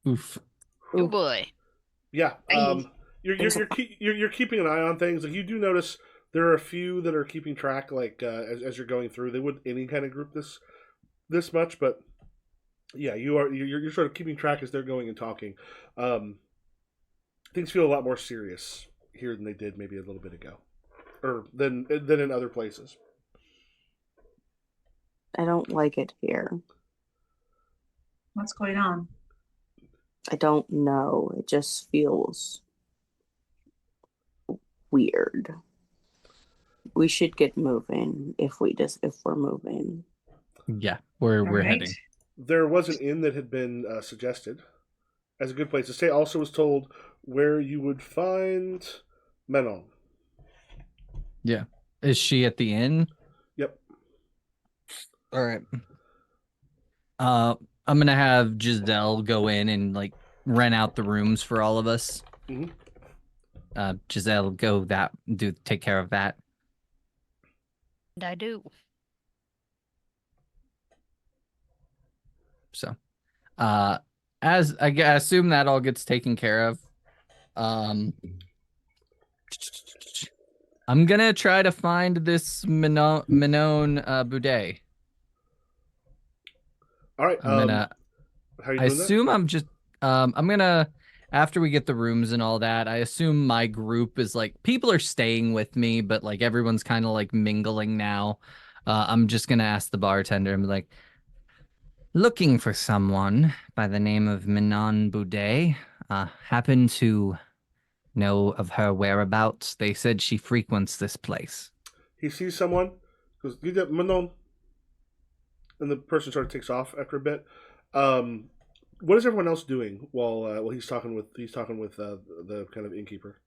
Oof. oh boy. Yeah. Hey. You're keeping an eye on things. Like you do notice there are a few that are keeping track. Like as you're going through, they wouldn't any kind of group this much, but yeah, you're sort of keeping track as they're going and talking. Things feel a lot more serious here than they did maybe a little bit ago, or than in other places. I don't like it here. What's going on? I don't know. It just feels weird. We should get moving if we're moving. Yeah, we're All right. heading. There was an inn that had been suggested as a good place to stay. Also, was told where you would find Menon. Yeah. Is she at the inn? Yep. All right. I'm gonna have Giselle go in and like rent out the rooms for all of us. Mhm. Giselle, take care of that. And I do. So, as I assume that all gets taken care of. I'm gonna try to find this Minon Boudet. All right. I'm gonna. How are you I doing that? assume I'm just. I'm gonna. After we get the rooms and all that, I assume my group is like people are staying with me, but like everyone's kind of like mingling now. I'm just gonna ask the bartender and be like, looking for someone by the name of Minon Boudet. Happen to know of her whereabouts? They said she frequents this place. He sees someone, goes, "You get Manon," and the person sort of takes off after a bit. Um, what is everyone else doing while he's talking with the kind of innkeeper?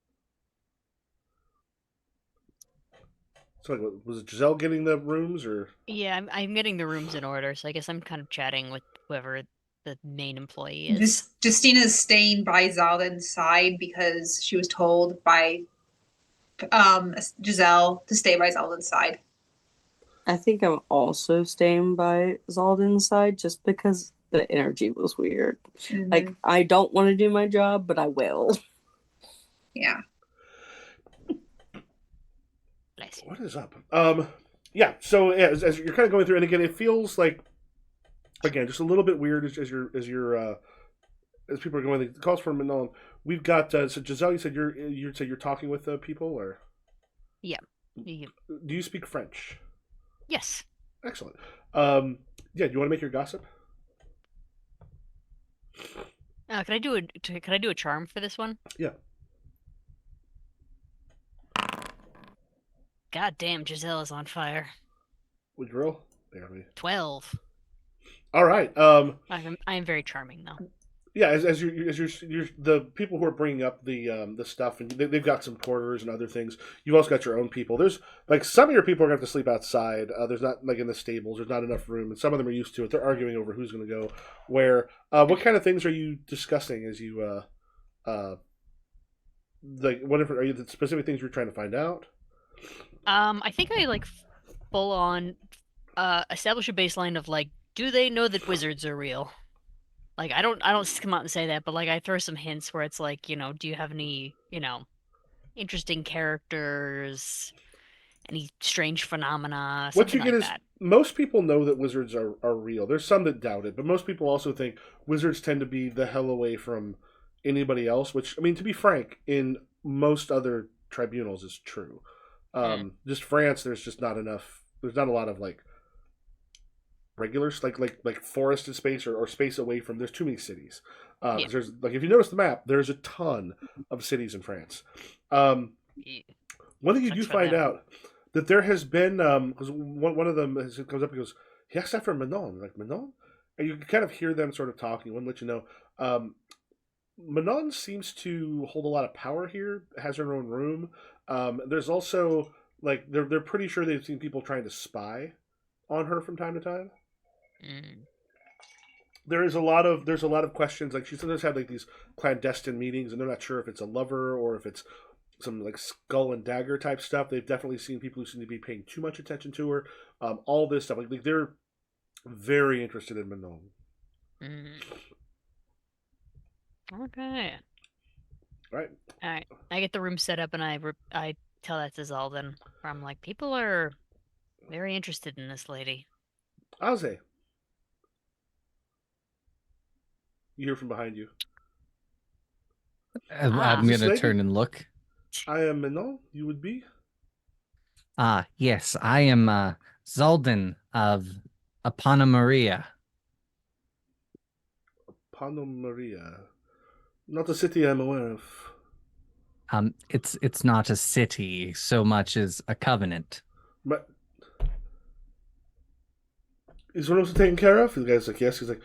So like, was it Giselle getting the rooms or? Yeah, I'm getting the rooms in order, so I guess I'm kind of chatting with whoever the main employee is. This Justina's staying by Zaldan's side because she was told by Giselle to stay by Zaldan's side. I think I'm also staying by Zaldan's side just because the energy was weird. Like, I don't want to do my job, but I will. Yeah. Bless you. What is up? Yeah. So yeah, as you're kind of going through, and again, it feels like again just a little bit weird as people are going. The calls for Manon. We've got so Giselle. You said you're talking with people, or Yeah. do you speak French? Yes. Excellent. Yeah. Do you want to make your gossip? Can I do a charm for this one? Yeah. God damn, Giselle is on fire. Would you roll? There we. 12. All right. I am very charming though. Yeah, as you're the people who are bringing up the stuff, and they've got some porters and other things. You've also got your own people. There's like some of your people are going to have to sleep outside. There's not like in the stables. There's not enough room, and some of them are used to it. They're arguing over who's going to go where. What kind of things are you discussing as you like what different are you the specific things you're trying to find out? I think I like full on establish a baseline of like, do they know that wizards are real? Like I don't just come out and say that, but like I throw some hints where it's like, do you have any, interesting characters, any strange phenomena, What you something get like is that. most people know that wizards are real. There's some that doubt it, but most people also think wizards tend to be the hell away from anybody else, which, I mean, to be frank, in most other tribunals is true. Mm. Just France, there's just not enough, there's not a lot of like regulars, like forested space or space away from, there's too many cities. Yeah. There's, like, if you notice the map, there's a ton of cities in France. Um, Yeah. One thing you do Sucks for find them. out that there has been because one of them comes up and goes, he asked after Manon, like Manon, and you can kind of hear them sort of talking. One let you know, Manon seems to hold a lot of power here. Has her own room. There's also like they're pretty sure they've seen people trying to spy on her from time to time. Mm. There's a lot of questions. Like she sometimes had like these clandestine meetings, and they're not sure if it's a lover or if it's some like skull and dagger type stuff. They've definitely seen people who seem to be paying too much attention to her. All this stuff, like they're very interested in Manon. Mm. Okay. Right? All right. I get the room set up and I tell that to Zalden. Where I'm like, people are very interested in this lady. Aze, you hear from behind you. I'm Ah. Is this gonna lady? turn and look. I am Manon. You would be Yes, I am Zaldan of Maria. Pano Maria. Not a city I'm aware of. It's not a city so much as a covenant. But is one also taken care of? The guy's like, yes. He's like,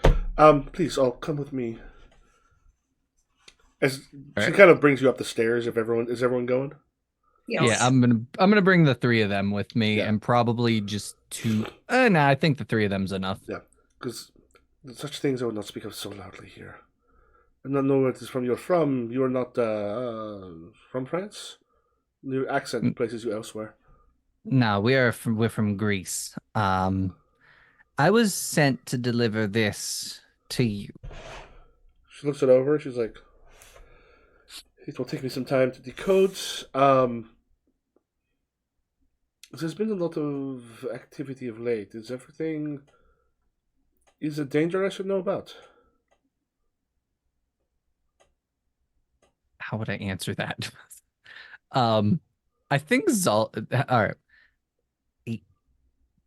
please, all come with me. As All she right. kind of brings you up the stairs. If everyone is everyone going? Yes. Yeah, I'm gonna bring the three of them with me, Yeah. and probably just two. Nah, I think the three of them's enough. Yeah, because such things I would not speak of so loudly here. I do not know where it is from you're from. You are not from France? Your accent N- places you elsewhere. No, we're from Greece. I was sent to deliver this to you. She looks it over. She's like, it will take me some time to decode. There's been a lot of activity of late. Is everything? Is it danger I should know about? How would I answer that? I think all right,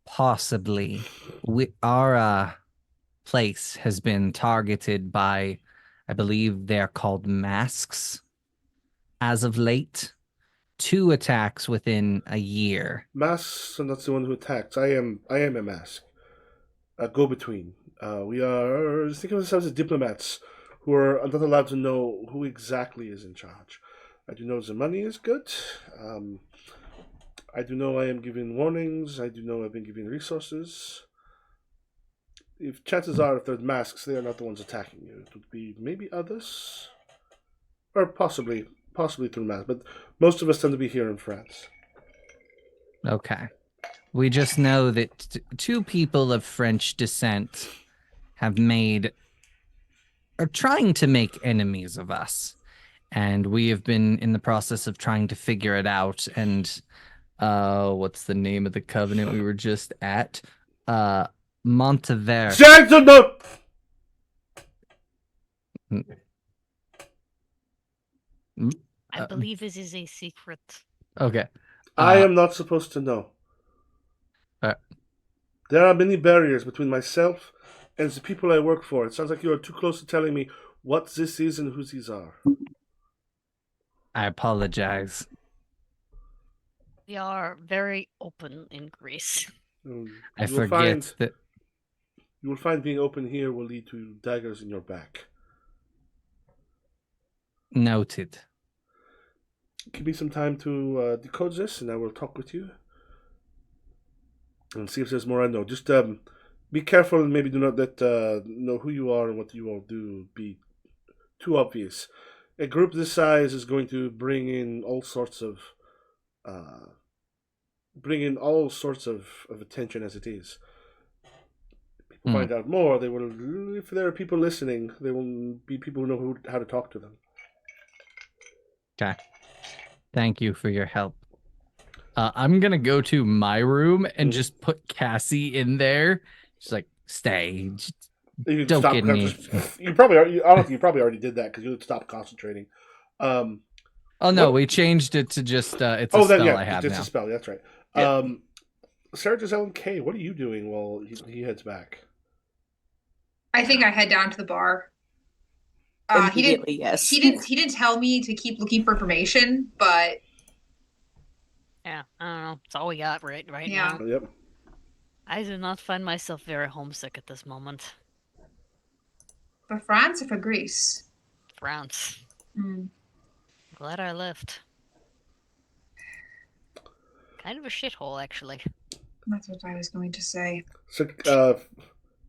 possibly. Our place has been targeted by, I believe they're called masks as of late. 2 attacks within a year. Masks are not the one who attacks. I am a mask. A go-between. We are think of ourselves as diplomats who are not allowed to know who exactly is in charge. I do know the money is good. I do know I am giving warnings. I do know I've been giving resources. If chances are, if there's masks, they are not the ones attacking you. It would be maybe others, or possibly through masks. But most of us tend to be here in France. Okay. We just know that 2 people of French descent have are trying to make enemies of us. And we have been in the process of trying to figure it out. And what's the name of the covenant we were just at? Montever. Gentlemen! I believe this is a secret. Okay. I am not supposed to know. There are many barriers between myself and the people I work for. It sounds like you are too close to telling me what this is and who these are. I apologize. We are very open in Greece. I forget that. You will find being open here will lead to daggers in your back. Noted. Give me some time to decode this, and I will talk with you and see if there's more I know. Just be careful and maybe do not let know who you are and what you all do be too obvious. A group this size is going to bring in all sorts of attention as it is. People find out more. They will, if there are people listening, there will be people who know how to talk to them. Okay. Thank you for your help. I'm gonna go to my room and just put Cassie in there. Just like stay. Don't get me. You probably, honestly, you probably already did that because you would stop concentrating. Oh no, we changed it to just it's a spell I have now. It's a spell. That's right. Yep. Sarah, Giselle, and Kay, what are you doing while he heads back? I think I head down to the bar. Immediately, yes. He didn't tell me to keep looking for information, but Yeah, I don't know. It's all we got right Yeah. now. Yep. I do not find myself very homesick at this moment. for France or for Greece? France. Mm. Glad I left. Kind of a shithole, actually. That's what I was going to say. So,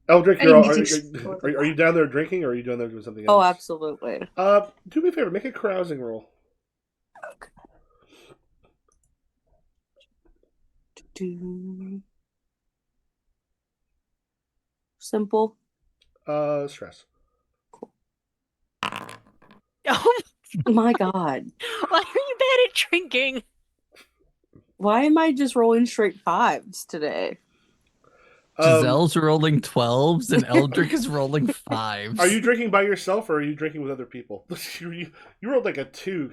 Eldrick, are you down there drinking, or are you down there doing something else? Oh, absolutely. Do me a favor, make a carousing roll. Okay. Simple. Stress. Oh My God. why are you bad at drinking? Why am I just rolling straight 5s today? Giselle's rolling 12s and Eldrick is rolling 5s. Are you drinking by yourself or are you drinking with other people? you rolled like a 2.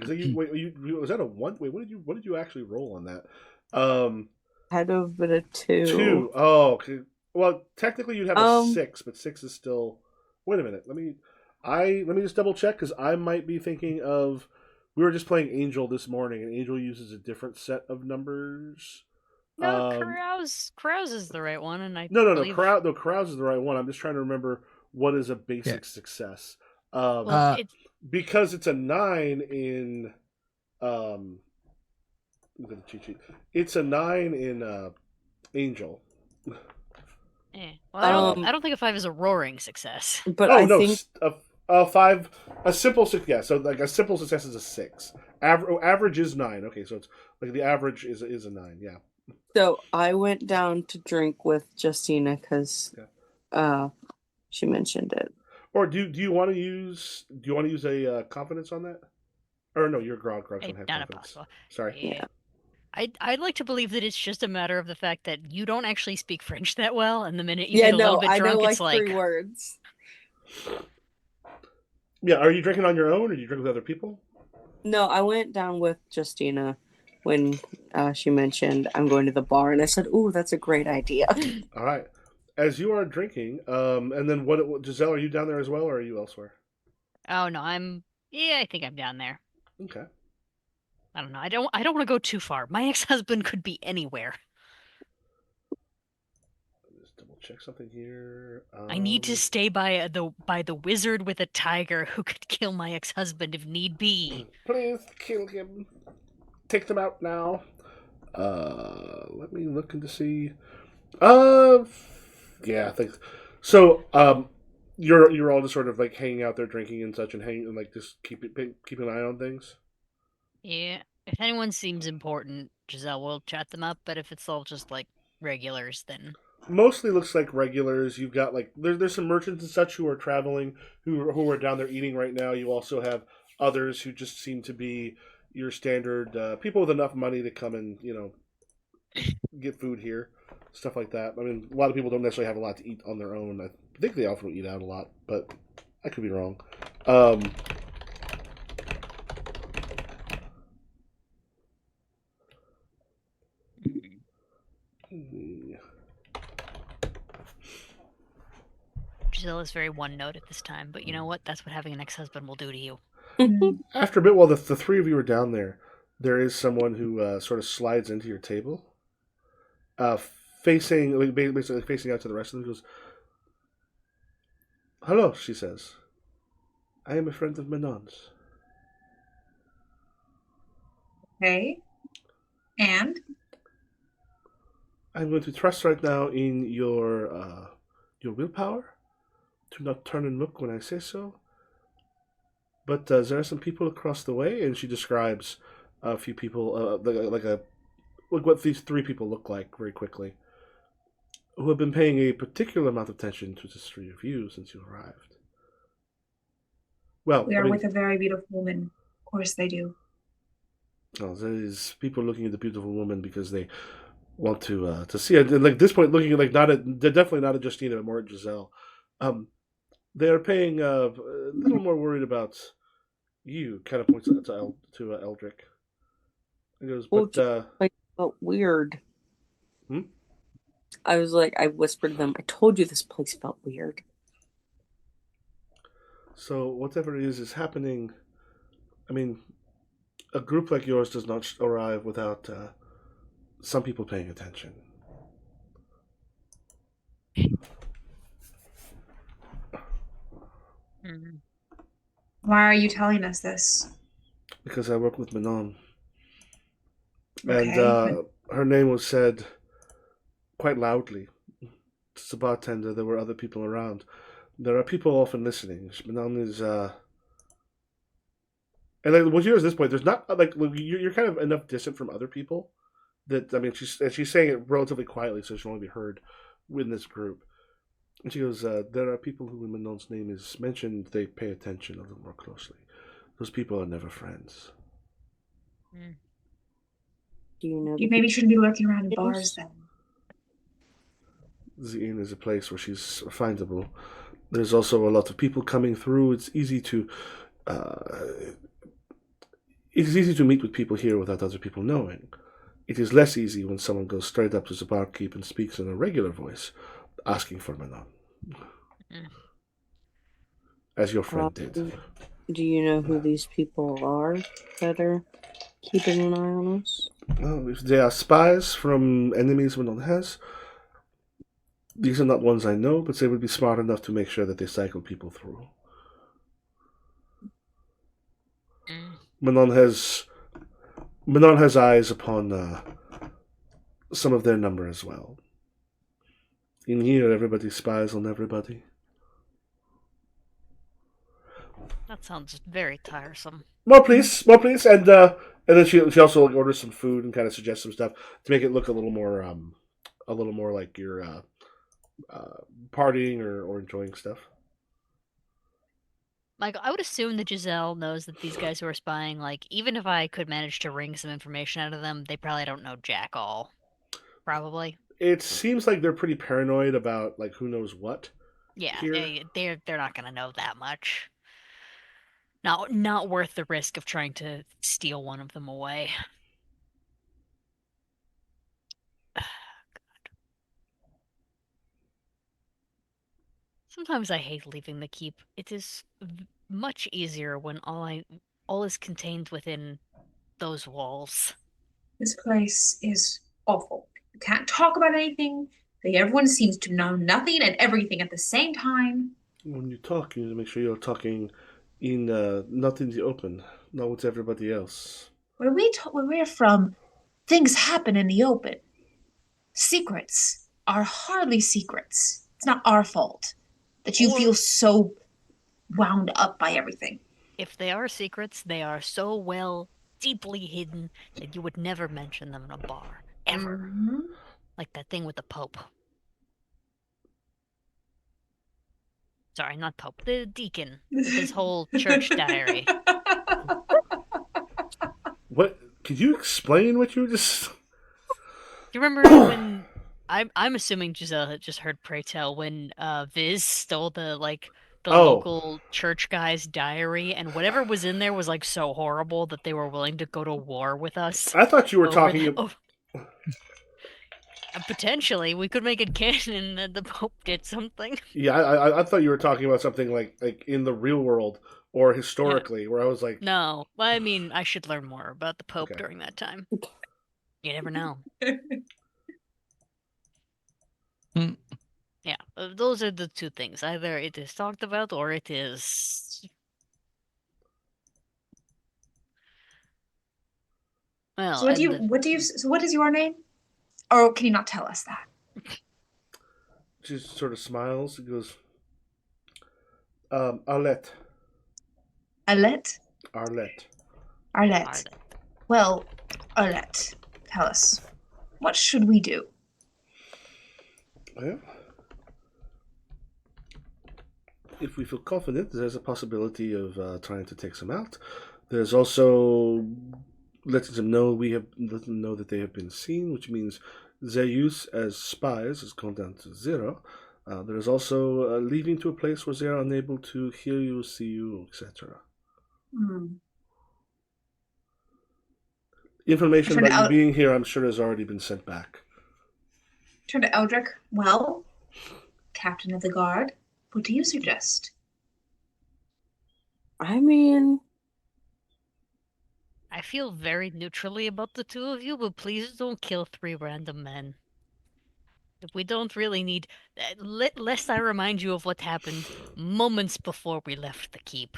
Was that a 1? Wait, what did you actually roll on that? Had to have been a 2. 2. Oh, okay. Well, technically you'd have a 6, but 6 is still. Wait a minute. Let me just double check because I might be thinking of. We were just playing Angel this morning, and Angel uses a different set of numbers. No, Carouse is the right one, and I No, believe... Carouse is the right one. I'm just trying to remember what is a basic success. Because it's a 9 in look at the cheat sheet. It's a 9 in Angel. Well, I don't think a 5 is a roaring success. But I think a 5, a simple 6. Yeah, so like a simple success is a 6. Average is 9. Okay, so it's like the average is a 9. Yeah. So I went down to drink with Justina because she mentioned it. Or do you want to use a confidence on that? Or no, your grog don't have confidence. Sorry. Yeah. I'd like to believe that it's just a matter of the fact that you don't actually speak French that well, and the minute you Yeah, get a little no, bit I know drunk, it's like three like, words. Yeah, are you drinking on your own, or do you drink with other people? No, I went down with Justina when she mentioned I'm going to the bar, and I said, "Ooh, that's a great idea." All right. As you are drinking, and then Giselle, are you down there as well, or are you elsewhere? oh no, yeah, I think I'm down there. Okay. I don't know. I don't want to go too far. My ex-husband could be anywhere. Just double check something here. I need to stay by the wizard with a tiger who could kill my ex-husband if need be. Please kill him. Take them out now. Let me look and to see. Uh, yeah, I think so. You're all just sort of like hanging out there, drinking and such, and hanging and like just keep an eye on things. Yeah. If anyone seems important, Giselle will chat them up, but if it's all just like regulars, then Mostly looks like regulars. You've got like there's some merchants and such who are traveling, who are down there eating right now. You also have others who just seem to be your standard people with enough money to come and get food here, stuff like that. I mean, a lot of people don't necessarily have a lot to eat on their own. I think they often eat out a lot, but I could be wrong. Um, Giselle is very one note at this time. But you know what? That's what having an ex-husband will do to you. After a bit, while the three of you are down there, there is someone who sort of slides into your table, uh, basically facing out to the rest of them. Goes, "Hello," she says. "I am a friend of Manon's." Okay. And I'm going to trust right now in your willpower to not turn and look when I say so. But there are some people across the way, and she describes a few people, like what these three people look like very quickly, who have been paying a particular amount of attention to the three of you since you arrived. Well, we I are mean, with a very beautiful woman. Of course they do. well, there is people looking at the beautiful woman because they want to see it. And like this point, looking at like not at they're definitely not at Justina, but more at Giselle. Um, they are paying a little more worried about you. Kind of points to Eldrick. He goes, Well, but just like felt weird. hmm? I was like, I whispered to them, I told you this place felt weird. So whatever it is happening. I mean, a group like yours does not arrive without some people paying attention. Mhm. Why are you telling us this? Because I work with Manon, and Okay, but her name was said quite loudly. It's a bartender. There were other people around. There are people often listening. Manon is, and like what you hear at this point, there's not like you're kind of enough distant from other people that I mean she's saying it relatively quietly, so she'll only be heard within this group. And she goes, there are people who, when Manon's name is mentioned, they pay attention a little more closely. Those people are never friends. Mm. Do you know you the maybe shouldn't be lurking around in people's bars then. The inn is a place where she's findable. There's also a lot of people coming through. Uh, it is easy to meet with people here without other people knowing. It is less easy when someone goes straight up to the barkeep and speaks in a regular voice, asking for Manon, Mm. as your friend did. Do you know who these people are that are keeping an eye on us? Well, if they are spies from enemies Manon has, these are not ones I know, but they would be smart enough to make sure that they cycle people through. Mm. Manon has Manon has eyes upon some of their number as well. In here, everybody spies on everybody. That sounds very tiresome. More please, and then she also like, orders some food and kind of suggests some stuff to make it look a little more like you're partying or enjoying stuff. Michael, I would assume that Giselle knows that these guys who are spying, like, even if I could manage to wring some information out of them, they probably don't know jack all. Probably. It seems like they're pretty paranoid about like who knows what Yeah, here. they're not gonna know that much. Not worth the risk of trying to steal one of them away. Sometimes I hate leaving the keep. It is much easier when all is contained within those walls. This place is awful. You can't talk about anything. Everyone seems to know nothing and everything at the same time. When you talk, you need to make sure you're talking in not in the open, not with everybody else. Where we're from, things happen in the open. Secrets are hardly secrets. It's not our fault that you Or feel so wound up by everything. if they are secrets, they are so well deeply hidden that you would never mention them in a bar. Ever. Mhm. Like that thing with the Pope. Sorry, not Pope. The deacon with his whole church diary. What? Could you explain what you were just? Do you remember when I'm assuming Giselle had just heard Pray Tell when Viz stole the Oh, local church guy's diary and whatever was in there was like so horrible that they were willing to go to war with us I thought you were over talking. the potentially we could make it canon that the Pope did something. Yeah, I thought you were talking about something like in the real world or Yeah. historically, where I was like, No. Well, I mean, I should learn more about the Pope okay, during that time. You never know. Hmm. Yeah, those are the two things. Either it is talked about or it is well, and the So what is your name? Or can you not tell us that? she sort of smiles and goes, Arlette, Arlette? Arlette. are Arlette. Well, Arlette, tell us, what should we do? Well, if we feel confident, there's a possibility of trying to take some out. There's also letting them know letting them know that they have been seen, which means their use as spies has gone down to zero. There is also leaving to a place where they are unable to hear you, see you, etc. Hmm. Information Turn to about you being here, I'm sure, has already been sent back. Eldrick. Well, Captain of the Guard, what do you suggest? I mean, I feel very neutrally about the two of you, but please don't kill three random men. We don't really need. Lest I remind you of what happened moments before we left the keep.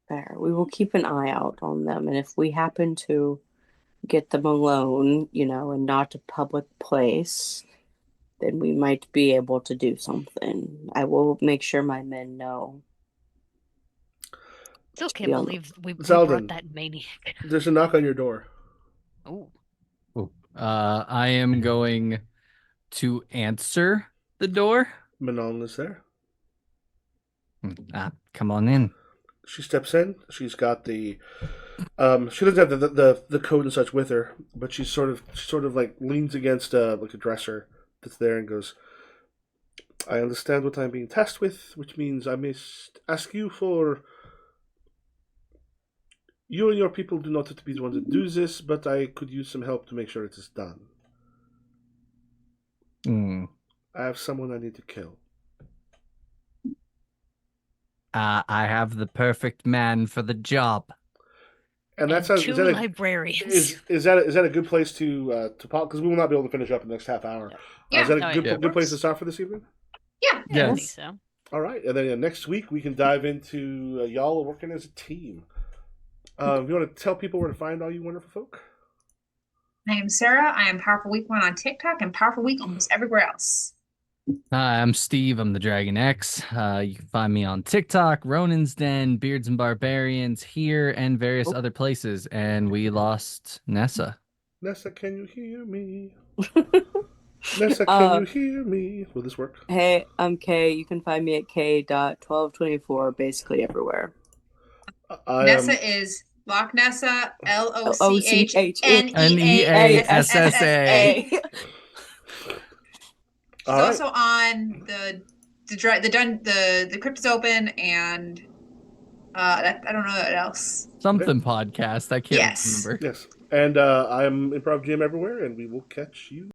fair. We will keep an eye out on them, and if we happen to get them alone, and not a public place, then we might be able to do something. I will make sure my men know. Still To can't be on believe we brought Zeldin, that maniac. there's a knock on your door. Oh, Ooh. I am going to answer the door. Manon is there. Come on in. She steps in. She's got the. She doesn't have the coat and such with her, but she sort of like leans against like a dresser that's there and goes, "I understand what I'm being tasked with, which means I must ask you for. You and your people do not have to be the ones that do this, but I could use some help to make sure it is done. Hmm. I have someone I need to kill." I have the perfect man for the job. And that and sounds two is that librarians. is that a good place to pause? Because we will not be able to finish up in the next half hour. Yeah. Is that a Oh, good yeah. good place to start for this evening? Yeah. Yeah, I think Yes. so. All right, and then next week we can dive into y'all working as a team. If you want to tell people where to find all you wonderful folk. I am Sarah. I am Powerful Week 1 on TikTok and Powerful Week almost everywhere else. Hi, I'm Steve. I'm the Dragon X. You can find me on TikTok, Ronin's Den, Beards and Barbarians, here, and various other places. And we lost Nessa. Nessa, can you hear me? Nessa, can you hear me? Will this work? Hey, I'm Kay. You can find me at k.1224 basically everywhere. I am. Nessa is Loch Nessa, Neassa. Lochneassa. She's All right. also on the crypt is open and I don't know what else. Something podcast. I can't Yes. remember. Yes. And I'm Improv GM everywhere, and we will catch you